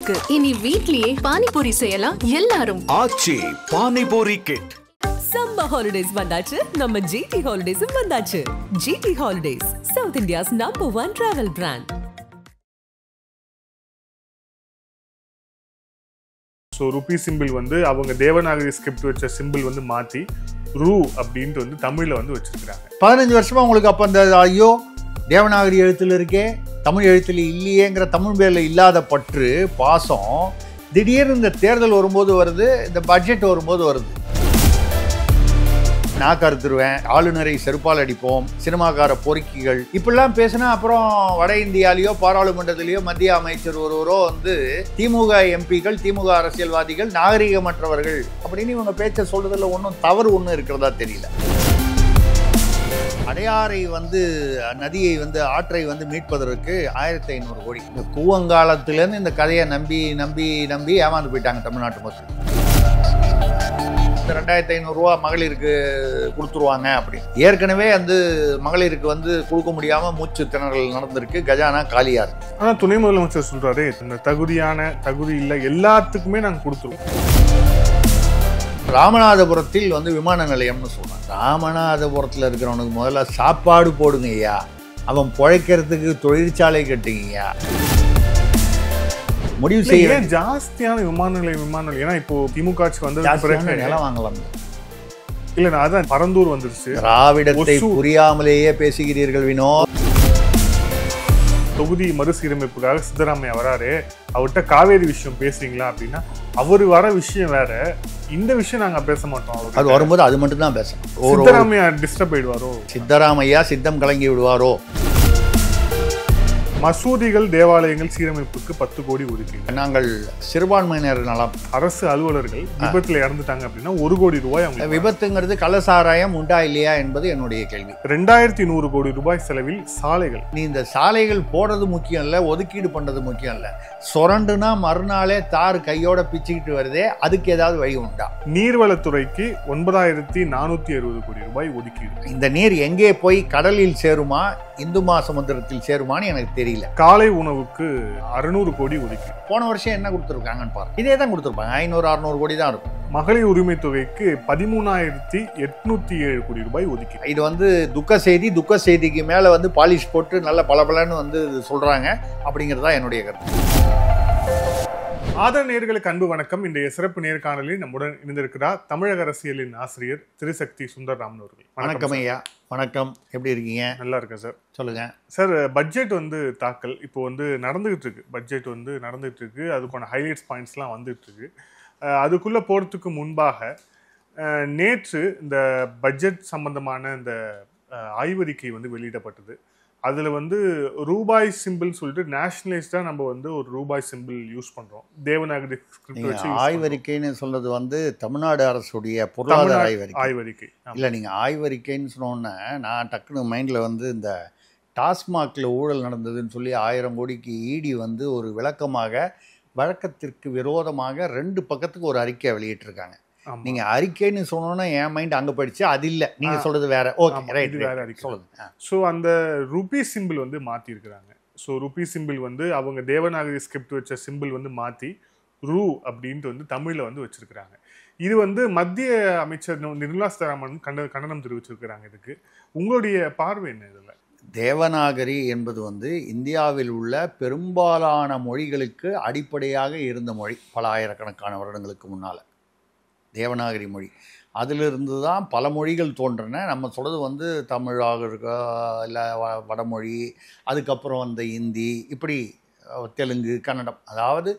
இருக்கு. இனி வீட்லயே பானிபூரி செய்யலாம் எல்லாரும். Aachi panipuri kit. Summer holidays வந்தாச்சு, நம்ம ஜிடி ஹாலிடேஸும் வந்தாச்சு. GT holidays, south India's number 1 travel brand. So ருபி சிம்பிள் வந்து அவங்க தேவநாகரி ஸ்கிரிப்ட் வச்ச சிம்பிள் வந்து மாற்றி ரூ அப்படின்ட்டு வந்து தமிழில் வந்து வச்சிருக்கிறாங்க. 15 வருஷமா உங்களுக்கு அப்போ அந்த ஐயோ தேவநாகரி எழுத்துல இருக்கே தமிழ் எழுத்துல இல்லையேங்கிற தமிழ் பேரில் இல்லாத பற்று பாசம் திடீர்னு இந்த தேர்தல் வரும்போது வருது, இந்த பட்ஜெட் வரும்போது வருது. நான் கருத்துருவேன், ஆளுநரை செருப்பால் அடிப்போம், சினிமாக்கார பொறுக்கிகள் இப்படிலாம் பேசினா அப்புறம் வட இந்தியாலேயோ பாராளுமன்றத்திலேயோ மத்திய அமைச்சர் ஒருவரோ வந்து திமுக எம்பிக்கள், திமுக அரசியல்வாதிகள் நாகரிகமற்றவர்கள் அப்படின்னு இவங்க பேச்ச சொல்றதுல ஒன்றும் தவறு ஒன்றும் இருக்கிறதா தெரியல. அடையாறை வந்து நதியை வந்து ஆற்றை வந்து மீட்பதற்கு 1500 கோடி. இந்த கூவங்காலத்திலேருந்து இந்த கதையை நம்பி நம்பி நம்பி ஏமாந்து போயிட்டாங்க தமிழ்நாட்டு மக்கள். 2500 ரூபா மகளிருக்கு கொடுத்துருவாங்க அப்படின்னு ஏற்கனவே வந்து மகளிருக்கு வந்து கொடுக்க முடியாம மூச்சு திணறல் நடந்திருக்கு, கஜானா காலியா இருக்கு. ஆனால் துணை முதலமைச்சர் சொல்றாரு இந்த தகுதி இல்லை எல்லாத்துக்குமே நாங்கள் கொடுத்துருவோம். ராமநாதபுரத்தில் வந்து விமான நிலையம்னு சொல்றாங்க. ராமநாதபுரத்தில் இருக்கிறவனுக்கு முதல்ல சாப்பாடு போடுங்க ஐயா, அவன் பிழைக்கிறதுக்கு தொழிற்சாலை கட்டுங்கய்யா. முடிவு செய்ய ஜாஸ்தியான விமான நிலையம் ஏன்னா இப்போ திமுக ஆட்சி வந்ததுக்கு நிலம் வாங்கலாம் இல்ல, அதான் பரந்தூர் வந்துருச்சு. திராவிடத்தை புரியாமலேயே பேசுகிறீர்கள் வினோத். தொகுதி மறுசீரமைப்புக்காக சித்தராமையா வராரு, அவர்கிட்ட காவேரி விஷயம் பேசுறீங்களா அப்படின்னா அவரு வர விஷயம் வேற, இந்த விஷயம் நாங்க பேச மாட்டோம். அது வரும்போது அது மட்டும் தான் பேசணும். சித்தராமையா டிஸ்டர்ப் ஆயிடுவாரோ, சித்தராமையா சித்தம் கலங்கி விடுவாரோ. மசூதிகள் தேவாலயங்கள் சீரமைப்புக்கு 10 கோடி ஒதுக்கீடு. நாங்கள் சிறுபான்மையினர் நலம், அரசு அலுவலர்கள் விபத்துல இறந்துட்டாங்க அப்படின்னா 1 கோடி ரூபாய். விபத்துங்கிறது கள்ளசாராயம் உண்டா இல்லையா என்பது என்னுடைய கேள்வி. 2100 கோடி ரூபாய் செலவில் சாலைகள். நீ இந்த சாலைகள் போடுறது முக்கியம் இல்லை, ஒதுக்கீடு பண்றது முக்கியம் இல்லை. சொரண்டுனா மறுநாளே தார் கையோட பிச்சுக்கிட்டு வருதே, அதுக்கு ஏதாவது வழி உண்டா? நீர்வளத்துறைக்கு 9460 கோடி ரூபாய் ஒதுக்கீடு. இந்த நீர் எங்கே போய் கடலில் சேருமா, இந்து மகாசமுத்திரத்தில் சேருமான்னு எனக்கு தெரியல. காலை உணவுக்கு 600 கோடி ஒதுக்கீடு. போன வருஷம் என்ன கொடுத்துருக்காங்கன்னு பாருங்க, இதே தான் கொடுத்துருப்பாங்க. 500-600 கோடி தான் இருக்கும். மகளிர் உரிமை தொகைக்கு 13,807 கோடி ரூபாய் ஒதுக்கீடு. இது வந்து துக்க செய்திக்கு மேல வந்து பாலிஷ் போட்டு நல்ல பலபலன்னு வந்து சொல்றாங்க அப்படிங்கிறதா என்னுடைய கருத்து. ஆதர நேயர்களுக்கு அன்பு வணக்கம். இன்றைய சிறப்பு நேர்காணலில் நம்முடன் இணைந்திருக்கிறார் தமிழக அரசியலின் ஆசிரியர் திருசக்தி சுந்தரராமன் அவர்கள். வணக்கம் ஐயா. வணக்கம், எப்படி இருக்கீங்க? நல்லா இருக்கேன் சார். சொல்லுங்க சார். பட்ஜெட் வந்து தாக்கல் இப்போ வந்து நடந்துகிட்டு இருக்கு. பட்ஜெட் வந்து நடந்துகிட்டு இருக்கு, அதுக்கான ஹைலைட்ஸ் பாயிண்ட்ஸ்லாம் வந்துட்டு இருக்கு. அதுக்குள்ள போறதுக்கு முன்பாக நேற்று இந்த பட்ஜெட் சம்பந்தமான இந்த ஆய்வறிக்கை வந்து வெளியிடப்பட்டது. அதில் வந்து ரூபாய் சிம்பிள் சொல்லிட்டு நேஷனலைஸ்டாக நம்ம வந்து ஒரு ரூபாய் சிம்பிள் யூஸ் பண்ணுறோம். தேவநாகரி ஸ்கிரிப்ட் வச்சு ஆய்வறிக்கைன்னு சொல்றது வந்து தமிழ்நாடு அரசுடைய பொருளாதார ஆய்வறிக்கை இல்லை. நீங்கள் ஆய்வறிக்கைன்னு சொன்னோன்னே நான் டக்குனு மைண்டில் வந்து இந்த டாஸ்மாகில் ஊழல் நடந்ததுன்னு சொல்லி 1000 கோடிக்கு இடி வந்து ஒரு விளக்கமாக வழக்கத்திற்கு விரோதமாக 2 பக்கத்துக்கு ஒரு அறிக்கை வெளியிட்டிருக்காங்க. நீங்க அறிக்கைன்னு சொன்னோன்னா என் மைண்ட் அங்க போயிடுச்சு. அது இல்ல, நீங்க சொல்றது வேற. ஓகே, ரைட், வேற அறிக்கை சொல்லுங்க. ஸோ அந்த ருபி சிம்பிள் வந்து மாத்தி இருக்கிறாங்க. ஸோ ருபி சிம்பிள் வந்து அவங்க தேவநாகரி ஸ்கிரிப்ட் வச்ச சிம்பிள் வந்து மாத்தி ரூ அப்படின்ட்டு வந்து தமிழ்ல வந்து வச்சிருக்கிறாங்க. இது வந்து மத்திய அமைச்சர் நிர்மலா சீதாராமன் கண்டனம் தெரிவிச்சிருக்கிறாங்க. இதுக்கு உங்களுடைய பார்வை என்ன? இதுல தேவநாகரி என்பது வந்து இந்தியாவில் உள்ள பெரும்பாலான மொழிகளுக்கு அடிப்படையாக இருந்த மொழி. பல ஆயிரக்கணக்கான வருடங்களுக்கு முன்னால தேவநாகரி மொழி, அதிலிருந்து தான் பல மொழிகள் தோன்றின. நம்ம சொல்கிறது வந்து தமிழாக இருக்கா, இல்லை வடமொழி, அதுக்கப்புறம் வந்த இந்தி, இப்படி தெலுங்கு, கன்னடம். அதாவது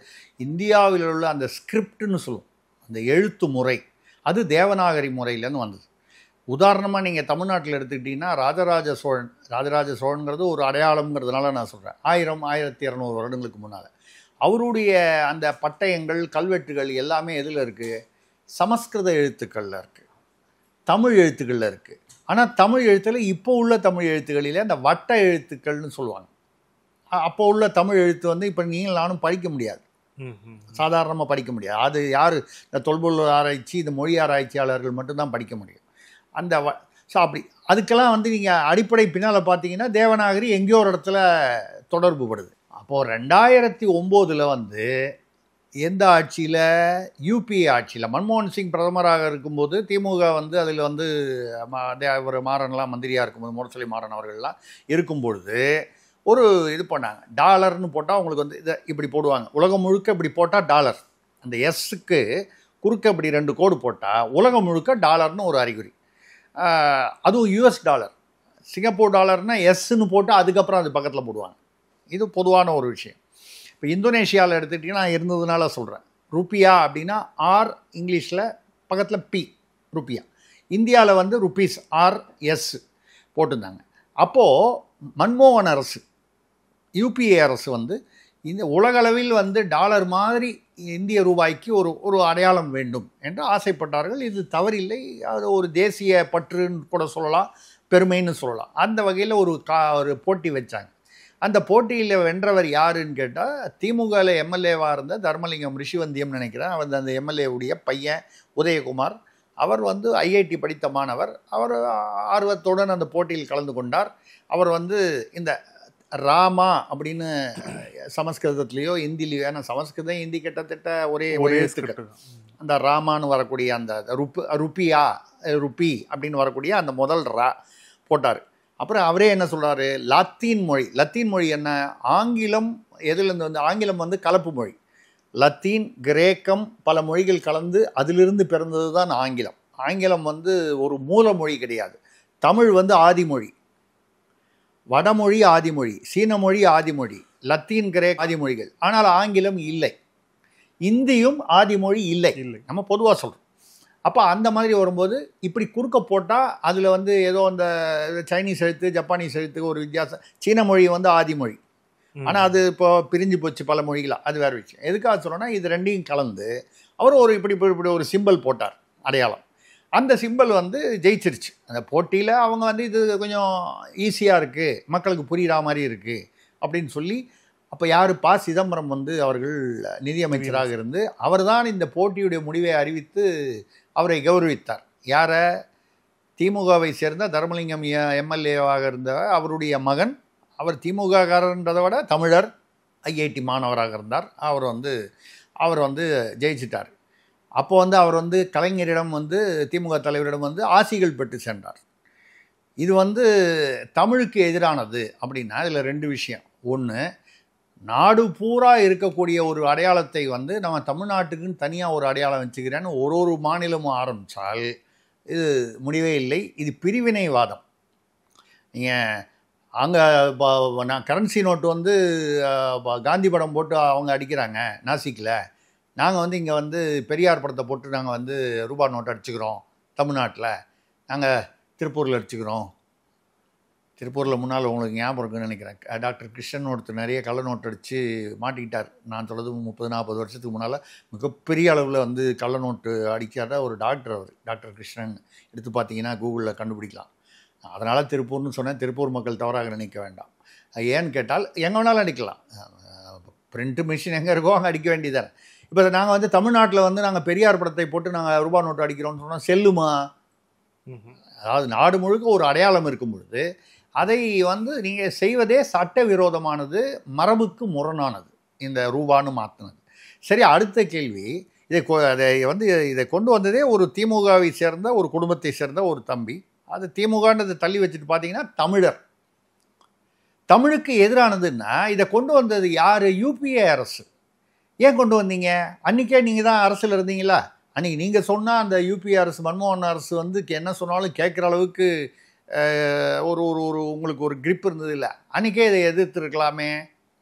இந்தியாவில் உள்ள அந்த ஸ்கிரிப்டுன்னு சொல்லுவோம், அந்த எழுத்து முறை, அது தேவநாகரி முறையிலேருந்து வந்தது. உதாரணமாக நீங்கள் தமிழ்நாட்டில் எடுத்துக்கிட்டிங்கன்னா ராஜராஜ சோழன்கிறது ஒரு அடையாளம்ங்கிறதுனால நான் சொல்கிறேன். 1000-1200 வருடங்களுக்கு முன்னால் அவருடைய அந்த பட்டயங்கள், கல்வெட்டுகள் எல்லாமே எதில் இருக்குது? சமஸ்கிருத எழுத்துக்களில் இருக்குது, தமிழ் எழுத்துக்களில் இருக்குது. ஆனால் தமிழ் எழுத்தில் இப்போ உள்ள தமிழ் எழுத்துக்களிலே அந்த வட்ட எழுத்துக்கள்னு சொல்லுவாங்க. அப்போ உள்ள தமிழ் எழுத்து வந்து இப்போ நீங்கள் நானும் படிக்க முடியாது, சாதாரணமாக படிக்க முடியாது. அது யார்? இந்த தொல்பொருள் ஆராய்ச்சி, இந்த மொழி ஆராய்ச்சியாளர்கள் மட்டும்தான் படிக்க முடியும். அந்த ஸோ அப்படி அதுக்கெல்லாம் வந்து நீங்கள் அடிப்படை பின்னால் பார்த்தீங்கன்னா தேவநாகரி எங்கேயோ ஒரு இடத்துல தொடர்பு படுது. அப்போது 2009 வந்து எந்த ஆட்சியில்? யூபிஏ ஆட்சியில். மன்மோகன் சிங் பிரதமராக இருக்கும்போது திமுக வந்து அதில் வந்து அவர் மாறன்லாம் மந்திரியாக இருக்கும்போது, முரசொலி மாறன் அவர்கள்லாம் இருக்கும்பொழுது ஒரு இது பண்ணாங்க. டாலர்னு போட்டால் அவங்களுக்கு வந்து இதை இப்படி போடுவாங்க. உலகம் முழுக்க இப்படி போட்டால் டாலர். அந்த எஸ்ஸுக்கு குறுக்க இப்படி 2 கோடு போட்டால் உலகம் முழுக்க டாலர்னு ஒரு அறிகுறி. அதுவும் யூஎஸ் டாலர். சிங்கப்பூர் டாலர்னால் எஸ்ன்னு போட்டு அதுக்கப்புறம் அது பக்கத்தில் போடுவாங்க. இது பொதுவான ஒரு விஷயம். இப்போ இந்தோனேஷியாவில் எடுத்துக்கிட்டிங்கன்னா நான் இருந்ததுனால சொல்கிறேன். ருப்பியா அப்படின்னா ஆர் இங்கிலீஷில் பக்கத்தில் பி, ருப்பியா. இந்தியாவில் வந்து ருப்பீஸ் RS போட்டிருந்தாங்க. அப்போது மன்மோகன் அரசு, யூபிஏ அரசு வந்து இந்த உலகளவில் வந்து டாலர் மாதிரி இந்திய ரூபாய்க்கு ஒரு அடையாளம் வேண்டும் என்று ஆசைப்பட்டார்கள். இது தவறில்லை. அது ஒரு தேசிய பற்றுன்னு கூட சொல்லலாம், பெருமைன்னு சொல்லலாம். அந்த வகையில் ஒரு போட்டி வச்சாங்க. அந்த போட்டியில் வென்றவர் யாருன்னு கேட்டால் திமுகவில் எம்எல்ஏவாக இருந்த தர்மலிங்கம் ரிஷிவந்தியம் நினைக்கிறேன். அவர் அந்த எம்எல்ஏவுடைய பையன் உதயகுமார். அவர் வந்து ஐஐடி படித்த மாணவர். அவர் ஆர்வத்துடன் அந்த போட்டியில் கலந்து கொண்டார். அவர் வந்து இந்த ராமா அப்படின்னு சமஸ்கிருதத்துலேயோ ஹிந்திலேயோ, ஏன்னா சமஸ்கிருதம் ஹிந்தி கிட்டத்தட்ட ஒரே எழுத்துக்கள். அந்த ராமான்னு வரக்கூடிய அந்த ருப்பியா ருப்பி அப்படின்னு வரக்கூடிய அந்த முதல் ரா போட்டார். அப்புறம் அவரே என்ன சொல்கிறாரு? லத்தீன் மொழி என்ன? ஆங்கிலம் எதுலேருந்து வந்து? ஆங்கிலம் வந்து கலப்பு மொழி. லத்தீன், கிரேக்கம் பல மொழிகள் கலந்து அதிலிருந்து பிறந்தது தான் ஆங்கிலம். ஆங்கிலம் வந்து ஒரு மூல மொழி கிடையாது. தமிழ் வந்து ஆதிமொழி, வடமொழி ஆதிமொழி, சீன மொழி ஆதிமொழி, லத்தீன், கிரேக் ஆதிமொழிகள். ஆனால் ஆங்கிலம் இல்லை. இந்தியும் ஆதிமொழி இல்லை, நம்ம பொதுவாக சொல்கிறோம். அப்போ அந்த மாதிரி வரும்போது இப்படி குறுக்க போட்டால் அதில் வந்து ஏதோ அந்த சைனீஸ் எழுத்து, ஜப்பானீஸ் எழுத்துக்கு ஒரு வித்தியாசம். சீன மொழி வந்து ஆதிமொழி, ஆனால் அது இப்போ பிரிஞ்சு போச்சு பல மொழிகளாக. அது வேறு விஷயம். எதுக்காக சொல்லணும்னா இது ரெண்டையும் கலந்து அவர் இப்படி ஒரு சிம்பல் போட்டார், அடையாளம். அந்த சிம்பல் வந்து ஜெயிச்சிருச்சு அந்த போட்டியில். அவங்க வந்து இது கொஞ்சம் ஈஸியாக இருக்குது, மக்களுக்கு புரிகிற மாதிரி இருக்குது அப்படின்னு சொல்லி, அப்போ யார்? ப. சிதம்பரம் வந்து அவர்கள் நிதியமைச்சராக இருந்து அவர் தான் இந்த போட்டியுடைய முடிவை அறிவித்து அவரை கௌரவித்தார். யாரை? திமுகவை சேர்ந்த தர்மலிங்கம் எம்எல்ஏவாக இருந்த அவருடைய மகன். அவர் திமுககாரன்றதை விட தமிழர், ஐஐடி மாணவராக இருந்தார். அவர் வந்து ஜெயிச்சிட்டார். அப்போ வந்து அவர் வந்து கலைஞரிடம் வந்து திமுக தலைவரிடம் வந்து ஆசிகள் பெற்று சென்றார். இது வந்து தமிழுக்கு எதிரானது அப்படின்னா இதில் 2 விஷயம். ஒன்று, நாடு பூரா இருக்கக்கூடிய ஒரு அடையாளத்தை வந்து நம்ம தமிழ்நாட்டுக்குன்னு தனியாக ஒரு அடையாளம் வச்சுக்கிறேன்னு ஒரு மாநிலமும் ஆரம்பித்தால் இது முடிவே இல்லை. இது பிரிவினைவாதம். நீங்கள் அங்கே நான் கரன்சி நோட்டு வந்து காந்தி படம் போட்டு அவங்க அடிக்கிறாங்க நாசிக்கில். நாங்கள் வந்து இங்கே வந்து பெரியார் படத்தை போட்டு நாங்கள் வந்து ரூபா நோட்டு அடிச்சுக்கிறோம். தமிழ்நாட்டில் நாங்கள் திருப்பூரில் அடிச்சுக்கிறோம். திருப்பூரில் முன்னால் உங்களுக்கு ஞாபகம் இருக்குன்னு நினைக்கிறேன், டாக்டர் கிருஷ்ணன் ஒருத்தர் நிறைய கள்ள நோட்டு அடித்து மாட்டிக்கிட்டார். நான் சொல்கிறது 30-40 வருஷத்துக்கு முன்னால் மிகப்பெரிய அளவில் வந்து கள்ள நோட்டு அடிக்காத ஒரு டாக்டர். அவர் டாக்டர் கிருஷ்ணன் எடுத்து பார்த்தீங்கன்னா கூகுளில் கண்டுபிடிக்கலாம். அதனால் திருப்பூர்னு சொன்னேன். திருப்பூர் மக்கள் தவறாக நினைக்க வேண்டாம். ஏன்னு கேட்டால் எங்கே வேணாலும் அடிக்கலாம். பிரிண்ட் மிஷின் எங்கே இருக்கோ அங்கே அடிக்க வேண்டியதானே. இப்போ நாங்கள் வந்து தமிழ்நாட்டில் வந்து நாங்கள் பெரியார் படத்தை போட்டு நாங்கள் ரூபா நோட்டு அடிக்கிறோம்னு சொன்னால் செல்லுமா? அதாவது நாடு முழுக்க ஒரு அடையாளம் இருக்கும் பொழுது அதை வந்து நீங்கள் செய்வதே சட்டவிரோதமானது, மரபுக்கு முரணானது, இந்த ரூபான்னு மாற்றினது. சரி, அடுத்த கேள்வி, இதை கொண்டு வந்ததே ஒரு திமுகவை சேர்ந்த ஒரு குடும்பத்தை சேர்ந்த ஒரு தம்பி. அது திமுகன்றதை தள்ளி வச்சுட்டு பார்த்தீங்கன்னா தமிழர், தமிழுக்கு எதிரானதுன்னா இதை கொண்டு வந்தது யார்? யூபிஏ அரசு. ஏன் கொண்டு வந்தீங்க? அன்றைக்கே நீங்கள் தான் அரசில் இருந்தீங்களா? அன்றைக்கி நீங்கள் சொன்னால் அந்த யூபிஏ அரசு, மன்மோகன் அரசு வந்து என்ன சொன்னாலும் கேட்குற அளவுக்கு ஒரு உங்களுக்கு ஒரு கிரிப் இருந்தது இல்லை. அன்றைக்கே இதை எதிர்த்துருக்கலாமே.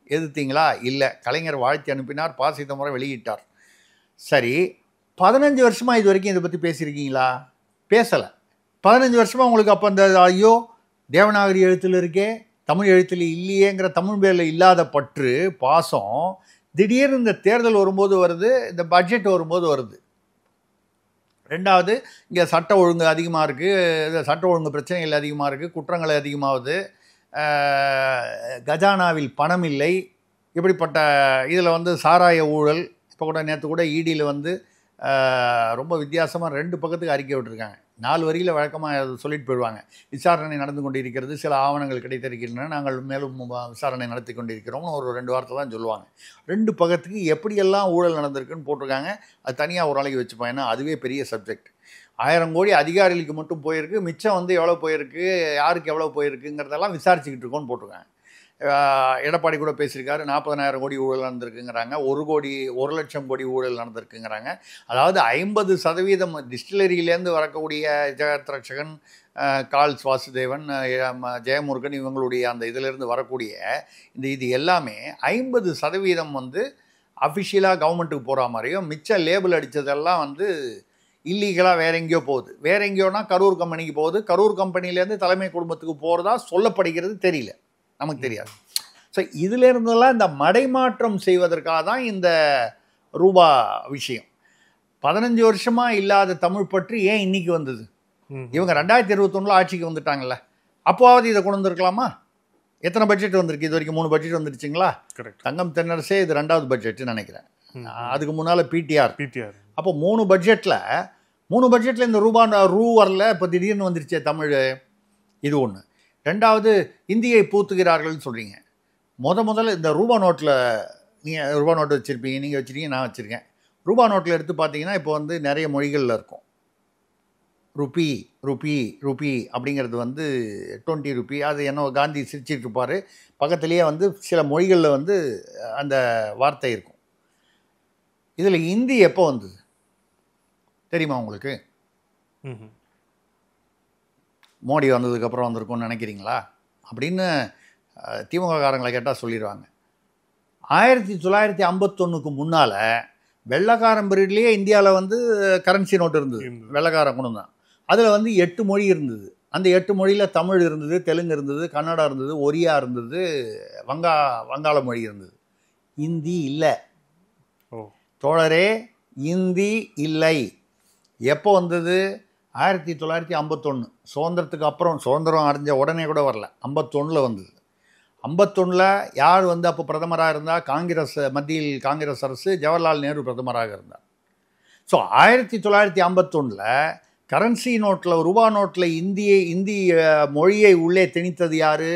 எதிர்த்தீங்களா? இல்லை. கலைஞர் வாழ்த்தி அனுப்பினார், ப. சிதம்பரம் வெளியிட்டார். சரி, 15 வருஷமாக இது வரைக்கும் இதை பற்றி பேசியிருக்கீங்களா? பேசலை. 15 வருஷமாக உங்களுக்கு அப்போ அந்த ஐயோ தேவநாகரி எழுத்தில் இருக்கே, தமிழ் எழுத்தில் இல்லையேங்கிற தமிழ் பேரில் இல்லாத பற்று, பாசம் திடீர்னு இந்த தேர்தல் வரும்போது வருது, இந்த பட்ஜெட் வரும்போது வருது. ரெண்டாவது, இங்கே சட்ட ஒழுங்கு அதிகமாக இருக்குது, சட்ட ஒழுங்கு பிரச்சனைகள் அதிகமாக இருக்குது, குற்றங்கள் அதிகமாகுது, கஜானாவில் பணம் இல்லை, இப்படிப்பட்ட இதில் வந்து சாராய ஊழல். இப்போ கூட நேற்று கூட இடியில் வந்து ரொம்ப வித்தியாசமாக 2 பக்கத்துக்கு அறிக்கை விட்டுருக்காங்க. 4 வரியில் வழக்கமாக சொல்லிட்டு போயிடுவாங்க. விசாரணை நடந்து கொண்டிருக்கிறது, சில ஆவணங்கள் கிடைத்திருக்கின்றன, நாங்கள் மேலும் விசாரணை நடத்தி கொண்டிருக்கிறோம்னு ஒரு 2 வார்த்தை தான் சொல்லுவாங்க. 2 பக்கத்துக்கு எப்படியெல்லாம் ஊழல் நடந்திருக்குன்னு போட்டிருக்காங்க. அது தனியாக ஒரு நாளைக்கு வச்சுப்போம். ஏன்னா அதுவே பெரிய சப்ஜெக்ட். 1000 கோடி அதிகாரிகளுக்கு மட்டும் போயிருக்கு, மிச்சம் வந்து எவ்வளோ போயிருக்கு, யாருக்கு எவ்வளோ போயிருக்குங்கிறதெல்லாம் விசாரிச்சுக்கிட்டு இருக்கோன்னு போட்டிருக்காங்க. எடப்பாடி கூட பேசியிருக்காரு, 40,000 கோடி ஊழல் நடந்திருக்குங்கிறாங்க, 1 லட்சம் கோடி ஊழல் நடந்திருக்குங்கிறாங்க. அதாவது 50% டிஸ்டிலரியிலேருந்து வரக்கூடிய ஜெகத் ரட்சகன், கால்ஸ் வாசுதேவன், ஜெயமுருகன் இவங்களுடைய அந்த இதிலேருந்து வரக்கூடிய இது எல்லாமே 50% வந்து அஃபிஷியலாக கவர்மெண்ட்டுக்கு போகிற மாதிரியும், மிச்சம் லேபிள் அடித்ததெல்லாம் வந்து இல்லீகலாக வேற எங்கேயோ போகுது. வேற எங்கேயோனா கரூர் கம்பெனிக்கு போகுது. கரூர் கம்பெனிலேருந்து தலைமை குடும்பத்துக்கு போகிறதா சொல்லப்படுகிறது. தெரியல, நமக்கு தெரியாது. ஸோ இதிலேருந்தெல்லாம் இந்த மடைமாற்றம் செய்வதற்காக தான் இந்த ரூபா விஷயம். 15 வருஷமாக இல்லாத தமிழ் பற்றி ஏன் இன்னைக்கு வந்தது? இவங்க 2021 ஆட்சிக்கு வந்துட்டாங்கல்ல, அப்போவாவது இதை கொண்டு வந்திருக்கலாமா? எத்தனை பட்ஜெட் வந்திருக்கு? இது வரைக்கும் 3 பட்ஜெட் வந்துருச்சுங்களா? தங்கம் தென்னரசே இது 2வது பட்ஜெட்னு நினைக்கிறேன். அதுக்கு முன்னால் பிடிஆர். அப்போ 3 பட்ஜெட்டில் இந்த ரூ வரல, இப்போ திடீர்னு வந்துருச்சே தமிழ். இது ஒன்று. 2வது, இந்தியை பூத்துகிறார்கள்னு சொல்கிறீங்க. முதல்ல இந்த ரூபா நோட்டில், நீங்கள் ரூபா நோட்டு வச்சுருப்பீங்க, நீங்கள் வச்சுருக்கீங்க, நான் வச்சுருக்கேன். ரூபா நோட்டில் எடுத்து பார்த்தீங்கன்னா இப்போ வந்து நிறைய மொழிகளில் இருக்கும். ருப்பி ருப்பி ருப்பி அப்படிங்கிறது வந்து 20 ருப்பி. அது என்ன காந்தி சிரிச்சிட்டு இருப்பார். பக்கத்துலேயே வந்து சில மொழிகளில் வந்து அந்த வார்த்தை இருக்கும். இதில் இந்தி எப்போ வந்தது தெரியுமா உங்களுக்கு? மோடி வந்ததுக்கப்புறம் வந்திருக்கும்னு நினைக்கிறீங்களா அப்படின்னு திமுக காரங்களை கேட்டால் சொல்லிடுவாங்க. 1951க்கு முன்னால் வெள்ளைக்காரன் பீரியட்லேயே இந்தியாவில் வந்து கரன்சி நோட்டு இருந்தது. வெள்ளைக்காரன் கொண்டு தான். அதில் வந்து 8 மொழி இருந்தது. அந்த 8 மொழியில் தமிழ் இருந்தது, தெலுங்கு இருந்தது, கன்னடா இருந்தது, ஒரியா இருந்தது, வங்காள மொழி இருந்தது. இந்தி இல்லை தோழரே, இந்தி இல்லை. எப்போ வந்தது? 1951. சுதந்திரத்துக்கு அப்புறம், சுதந்திரம் அடைஞ்ச உடனே கூட வரல, 51 வந்தது. 51 யார் வந்து அப்போ பிரதமராக இருந்தால்? காங்கிரஸ், மத்தியில் காங்கிரஸ் அரசு, ஜவஹர்லால் நேரு பிரதமராக இருந்தார். ஸோ 1951 கரன்சி நோட்டில், ரூபா நோட்டில் இந்தி மொழியை உள்ளே திணித்தது யார்?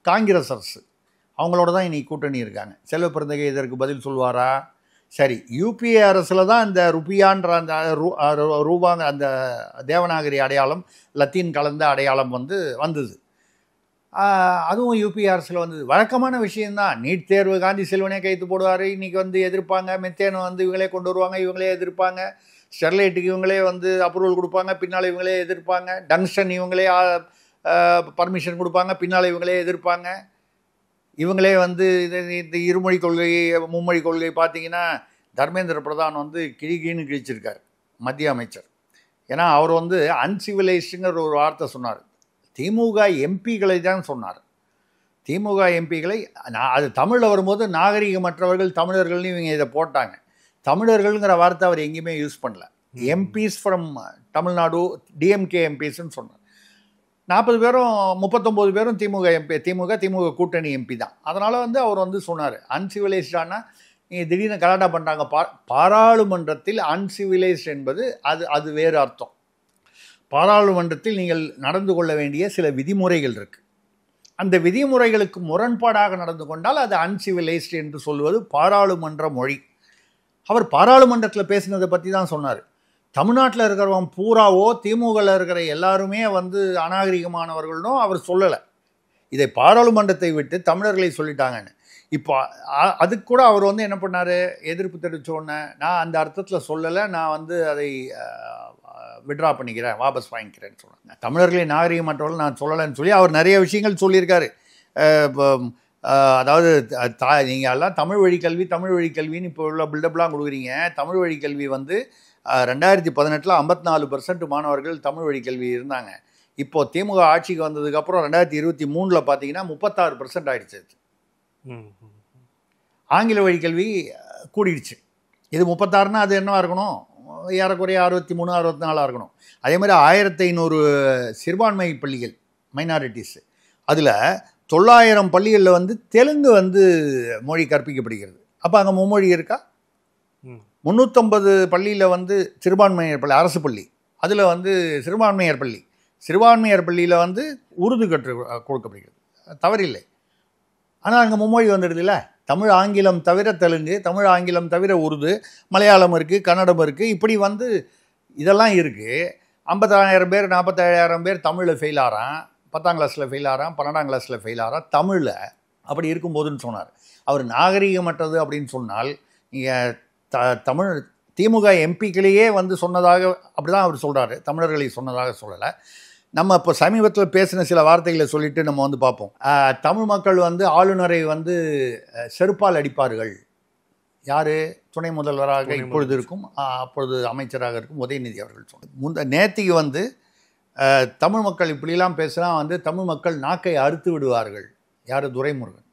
காங்கிரஸ் அரசு. அவங்களோட தான் இன்னைக்கு கூட்டணி இருக்காங்க. செல்வ பிறந்தகை இதற்கு பதில் சொல்வாரா? சரி, யூபிஏ அரசில் தான் இந்த ருப்பியான்ற அந்த ரூபாங்க, அந்த தேவநாகரி அடையாளம், லத்தீன் கலந்த அடையாளம் வந்தது. அதுவும் யூபிஏ அரசில் வந்தது. வழக்கமான விஷயந்தான். நீட் தேர்வு காந்தி செல்வனே கைத்து போடுவார். இன்றைக்கி வந்து எதிர்ப்பாங்க. மெத்தேனை வந்து இவங்களே கொண்டு வருவாங்க, இவங்களே எதிர்ப்பாங்க. ஸ்டெர்லைட்டுக்கு இவங்களே வந்து அப்ரூவல் கொடுப்பாங்க, பின்னால் இவங்களே எதிர்ப்பாங்க. டங்ஸ்டன் இவங்களே பர்மிஷன் கொடுப்பாங்க, பின்னால் இவங்களே எதிர்ப்பாங்க. இவங்களே வந்து இந்த இருமொழி கொள்கை, மும்மொழி கொள்கை பார்த்தீங்கன்னா தர்மேந்திர பிரதான் வந்து கிழின்னு கிழிச்சிருக்கார், மத்திய அமைச்சர். ஏன்னா அவர் வந்து அன்சிவிலைஸ்டுங்கிற ஒரு வார்த்தை சொன்னார். திமுக எம்பிகளை தான் சொன்னார். திமுக எம்பிகளை அது தமிழில் வரும்போது நாகரிகமற்றவர்கள் தமிழர்கள்னு இவங்க இதை போட்டாங்க. தமிழர்கள்ங்கிற வார்த்தை அவர் எங்கேயுமே யூஸ் பண்ணல. எம்பிஸ் ஃப்ரம் தமிழ்நாடு, டிஎம்கே எம்பிஸ்ன்னு சொன்னார். 40 பேரும் 39 பேரும் திமுக கூட்டணி எம்பி தான். அதனால் வந்து அவர் வந்து சொன்னார், அன்சிவிலைஸ்டானா நீங்கள் திடீர்னு கலாட்டா பண்ணுறாங்க. பாராளுமன்றத்தில் அன்சிவிலைஸ்ட் என்பது அது வேறு அர்த்தம். பாராளுமன்றத்தில் நீங்கள் நடந்து கொள்ள வேண்டிய சில விதிமுறைகள் இருக்குது. அந்த விதிமுறைகளுக்கு முரண்பாடாக நடந்து கொண்டால் அது அன்சிவிலைஸ்ட் என்று சொல்வது பாராளுமன்ற மொழி. அவர் பாராளுமன்றத்தில் பேசினதை பற்றி தான் சொன்னார். தமிழ்நாட்டில் இருக்கிறவன் பூராவோ திமுகவில் இருக்கிற எல்லாருமே வந்து அநாகரிகமானவர்களோ அவர் சொல்லலை. இதை பாராளுமன்றத்தை விட்டு தமிழர்களை சொல்லிட்டாங்கன்னு. இப்போ அதுக்கு கூட அவர் வந்து என்ன பண்ணார்? எதிர்ப்பு தெரிவித்த உடனே, நான் அந்த அர்த்தத்தில் சொல்லலை, நான் வந்து அதை விட்ரா பண்ணிக்கிறேன், வாபஸ் வாங்கிக்கிறேன்னு சொன்னாங்க. தமிழர்களை நாகரிகமற்றவர்கள் நான் சொல்லலைன்னு சொல்லி அவர் நிறைய விஷயங்கள் சொல்லியிருக்காரு. அதாவது நீங்கள் எல்லாம் தமிழ் வழி கல்வின்னு இப்போ உள்ள பில்டப்லாம் கொடுக்குறீங்க. தமிழ் வழி கல்வி வந்து 2018 54% மாணவர்கள் தமிழ் வழி கல்வி இருந்தாங்க. இப்போது திமுக ஆட்சிக்கு வந்ததுக்கப்புறம் 2023 பார்த்தீங்கன்னா 36% ஆகிடுச்சு. ஆங்கில வழி கல்வி கூடிடுச்சு. இது 36னா அது என்னவாக இருக்கணும்? ஏறக்குறைய 63 64 இருக்கணும். அதே மாதிரி 1500 சிறுபான்மை பள்ளிகள், மைனாரிட்டிஸு, அதில் 900 பள்ளிகளில் வந்து தெலுங்கு வந்து மொழி கற்பிக்கப்படுகிறது. அப்போ அங்கே மும்மொழி இருக்கா? 350 பள்ளியில் வந்து சிறுபான்மையினர் பள்ளி, அரசு பள்ளி, அதில் வந்து சிறுபான்மையர் பள்ளி, சிறுபான்மையர் பள்ளியில் வந்து உருது கொடுக்கப்படுகிறது, தவறில்லை. ஆனால் அங்கே மும்மொழி வந்துடுதுல்ல, தமிழ் ஆங்கிலம் தவிர தெலுங்கு, தமிழ் ஆங்கிலம் தவிர உருது, மலையாளம் இருக்குது, கன்னடம் இருக்குது, இப்படி வந்து இதெல்லாம் இருக்குது. 50,000 பேர் 47,000 பேர் தமிழில் ஃபெயில் ஆகிறான், 10ஆம் கிளாஸில் ஃபெயில் ஆகிறான், 12ஆம் கிளாஸில் ஃபெயில் ஆகிறான் தமிழில். அப்படி இருக்கும்போதுன்னு சொன்னார் அவர். நாகரீகமற்றது அப்படின்னு சொன்னால் நீங்கள் தமிழ் திமுக எம்பிக்களையே வந்து சொன்னதாக அப்படி தான் அவர் சொல்கிறாரு, தமிழர்களை சொன்னதாக சொல்லலை. நம்ம இப்போ சமீபத்தில் பேசின சில வார்த்தைகளை சொல்லிவிட்டு நம்ம வந்து பார்ப்போம். தமிழ் மக்கள் வந்து ஆளுநரை வந்து செருப்பால் அடிப்பார்கள். யார்? துணை முதல்வராக இப்பொழுது இருக்கும், அப்பொழுது அமைச்சராக இருக்கும் உதயநிதி அவர்கள் சொன்னார். நேத்திக்கு வந்து தமிழ் மக்கள் இப்படிலாம் பேசுனா வந்து தமிழ் மக்கள் நாக்கை அறுத்து விடுவார்கள். யார்? துரைமுருகன்.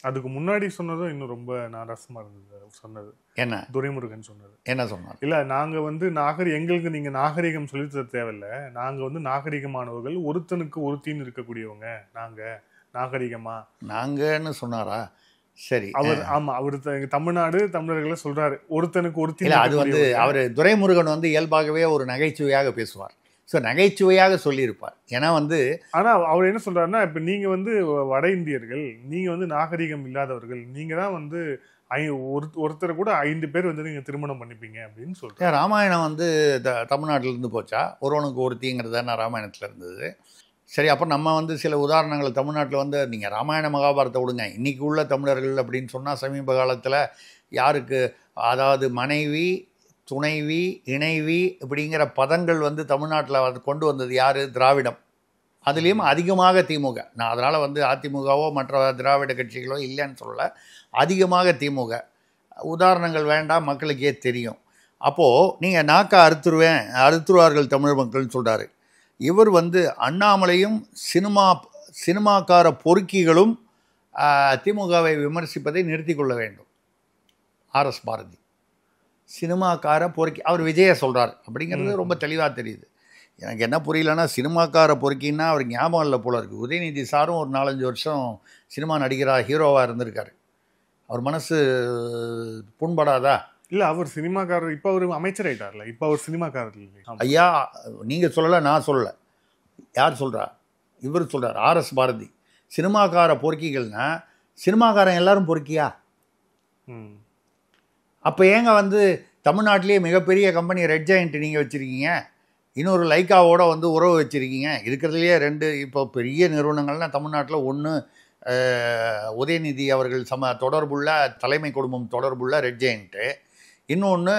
அதுக்கு முன்னாடி சொன்னதும் இன்னும் ரொம்ப நாராசமா இருந்தது. சொன்னது என்ன? துரைமுருகன் சொன்னது என்ன சொன்னார்? இல்ல, நாங்க வந்து எங்களுக்கு நீங்க நாகரிகம் சொல்லி தர தேவையில்ல, நாங்க வந்து நாகரிகமானவர்கள், ஒருத்தனுக்கு ஒருத்தின்னு இருக்கக்கூடியவங்க, நாங்க நாகரிகமா நாங்கன்னு சொன்னாரா? சரி, அவர் ஆமா, அவர் தமிழ்நாடு தமிழர்களை சொல்றாரு, ஒருத்தனுக்கு ஒருத்தி. அது வந்து அவர் துரைமுருகன் வந்து இயல்பாகவே ஒரு நகைச்சுவையாக பேசுவார். ஸோ நகைச்சுவையாக சொல்லியிருப்பார். ஏன்னா வந்து ஆனால் அவர் என்ன சொல்றாருன்னா, இப்போ நீங்க வந்து வட இந்தியர்கள், நீங்க வந்து நாகரிகம் இல்லாதவர்கள், நீங்க தான் வந்து ஒருத்தரை கூட 5 பேர் வந்து நீங்க திருமணம் பண்ணிப்பீங்க அப்படின்னு சொல்றாரு. ராமாயணம் வந்து தமிழ்நாட்டிலேருந்து போச்சா? ஒருவனுக்கு ஒருத்திங்கிறது தான் ராமாயணத்தில் இருந்தது. சரி, அப்போ நம்ம வந்து சில உதாரணங்கள் தமிழ்நாட்டில் வந்து நீங்கள் ராமாயண மகாபாரத்தை விடுங்க, இன்றைக்கி உள்ள தமிழர்கள் அப்படின்னு சொன்னால் சமீப காலத்தில் யாருக்கு, அதாவது மனைவி, துணைவி, இணைவி இப்படிங்கிற பதங்கள் வந்து தமிழ்நாட்டில் வந்து கொண்டு வந்தது யார்? திராவிடம். அதுலேயும் அதிகமாக திமுக. நான் அதனால் வந்து அதிமுகவோ மற்ற திராவிட கட்சிகளோ இல்லைன்னு சொல்லலை, அதிகமாக திமுக. உதாரணங்கள் வேண்டாம், மக்களுக்கே தெரியும். அப்போது நீங்கள் நாக்கை அறுத்துருவார்கள் தமிழ் மக்கள்னு சொல்கிறாரு. இவர் வந்து அண்ணாமலையும் சினிமாக்கார பொறுக்கிகளும் திமுகவை விமர்சிப்பதை நிறுத்தி கொள்ள வேண்டும். ஆர்எஸ் பாரதி சினிமாக்கார பொறுக்கி, அவர் விஜயை சொல்கிறார் அப்படிங்கிறது ரொம்ப தெளிவாக தெரியுது. எனக்கு என்ன புரியலன்னா, சினிமாக்கார பொறுக்கின்னா அவர் ஞாபகம் இல்லை போல இருக்குது. உதயநிதி சாரும் ஒரு 4-5 வருஷம் சினிமா நடிகராக ஹீரோவாக இருந்திருக்காரு. அவர் மனசு புண்படாதா? இல்லை, அவர் சினிமாக்காரர், இப்போ அவர் அமைச்சர் ஆகிட்டார்ல, இப்போ அவர் சினிமாக்காரர் இல்லை. ஐயா, நீங்கள் சொல்லலை, நான் சொல்லலை. யார் சொல்கிறா? இவர் சொல்கிறார், ஆர்எஸ் பாரதி. சினிமாக்கார பொறுக்கிகள்னா சினிமாக்காரன் எல்லாரும் பொறுக்கியா? அப்போ ஏங்க வந்து தமிழ்நாட்டிலேயே மிகப்பெரிய கம்பெனி ரெட் ஜெயண்ட் நீங்கள் வச்சுருக்கீங்க, இன்னொரு லைக்காவோட வந்து உறவு வச்சுருக்கீங்க. இருக்கிறதுலையே 2 இப்போ பெரிய நிறுவனங்கள்னால் தமிழ்நாட்டில் ஒன்று உதயநிதி அவர்கள் தொடர்புள்ள தலைமை குடும்பம் தொடர்புள்ள ரெட் ஜெயண்ட்டு, இன்னொன்று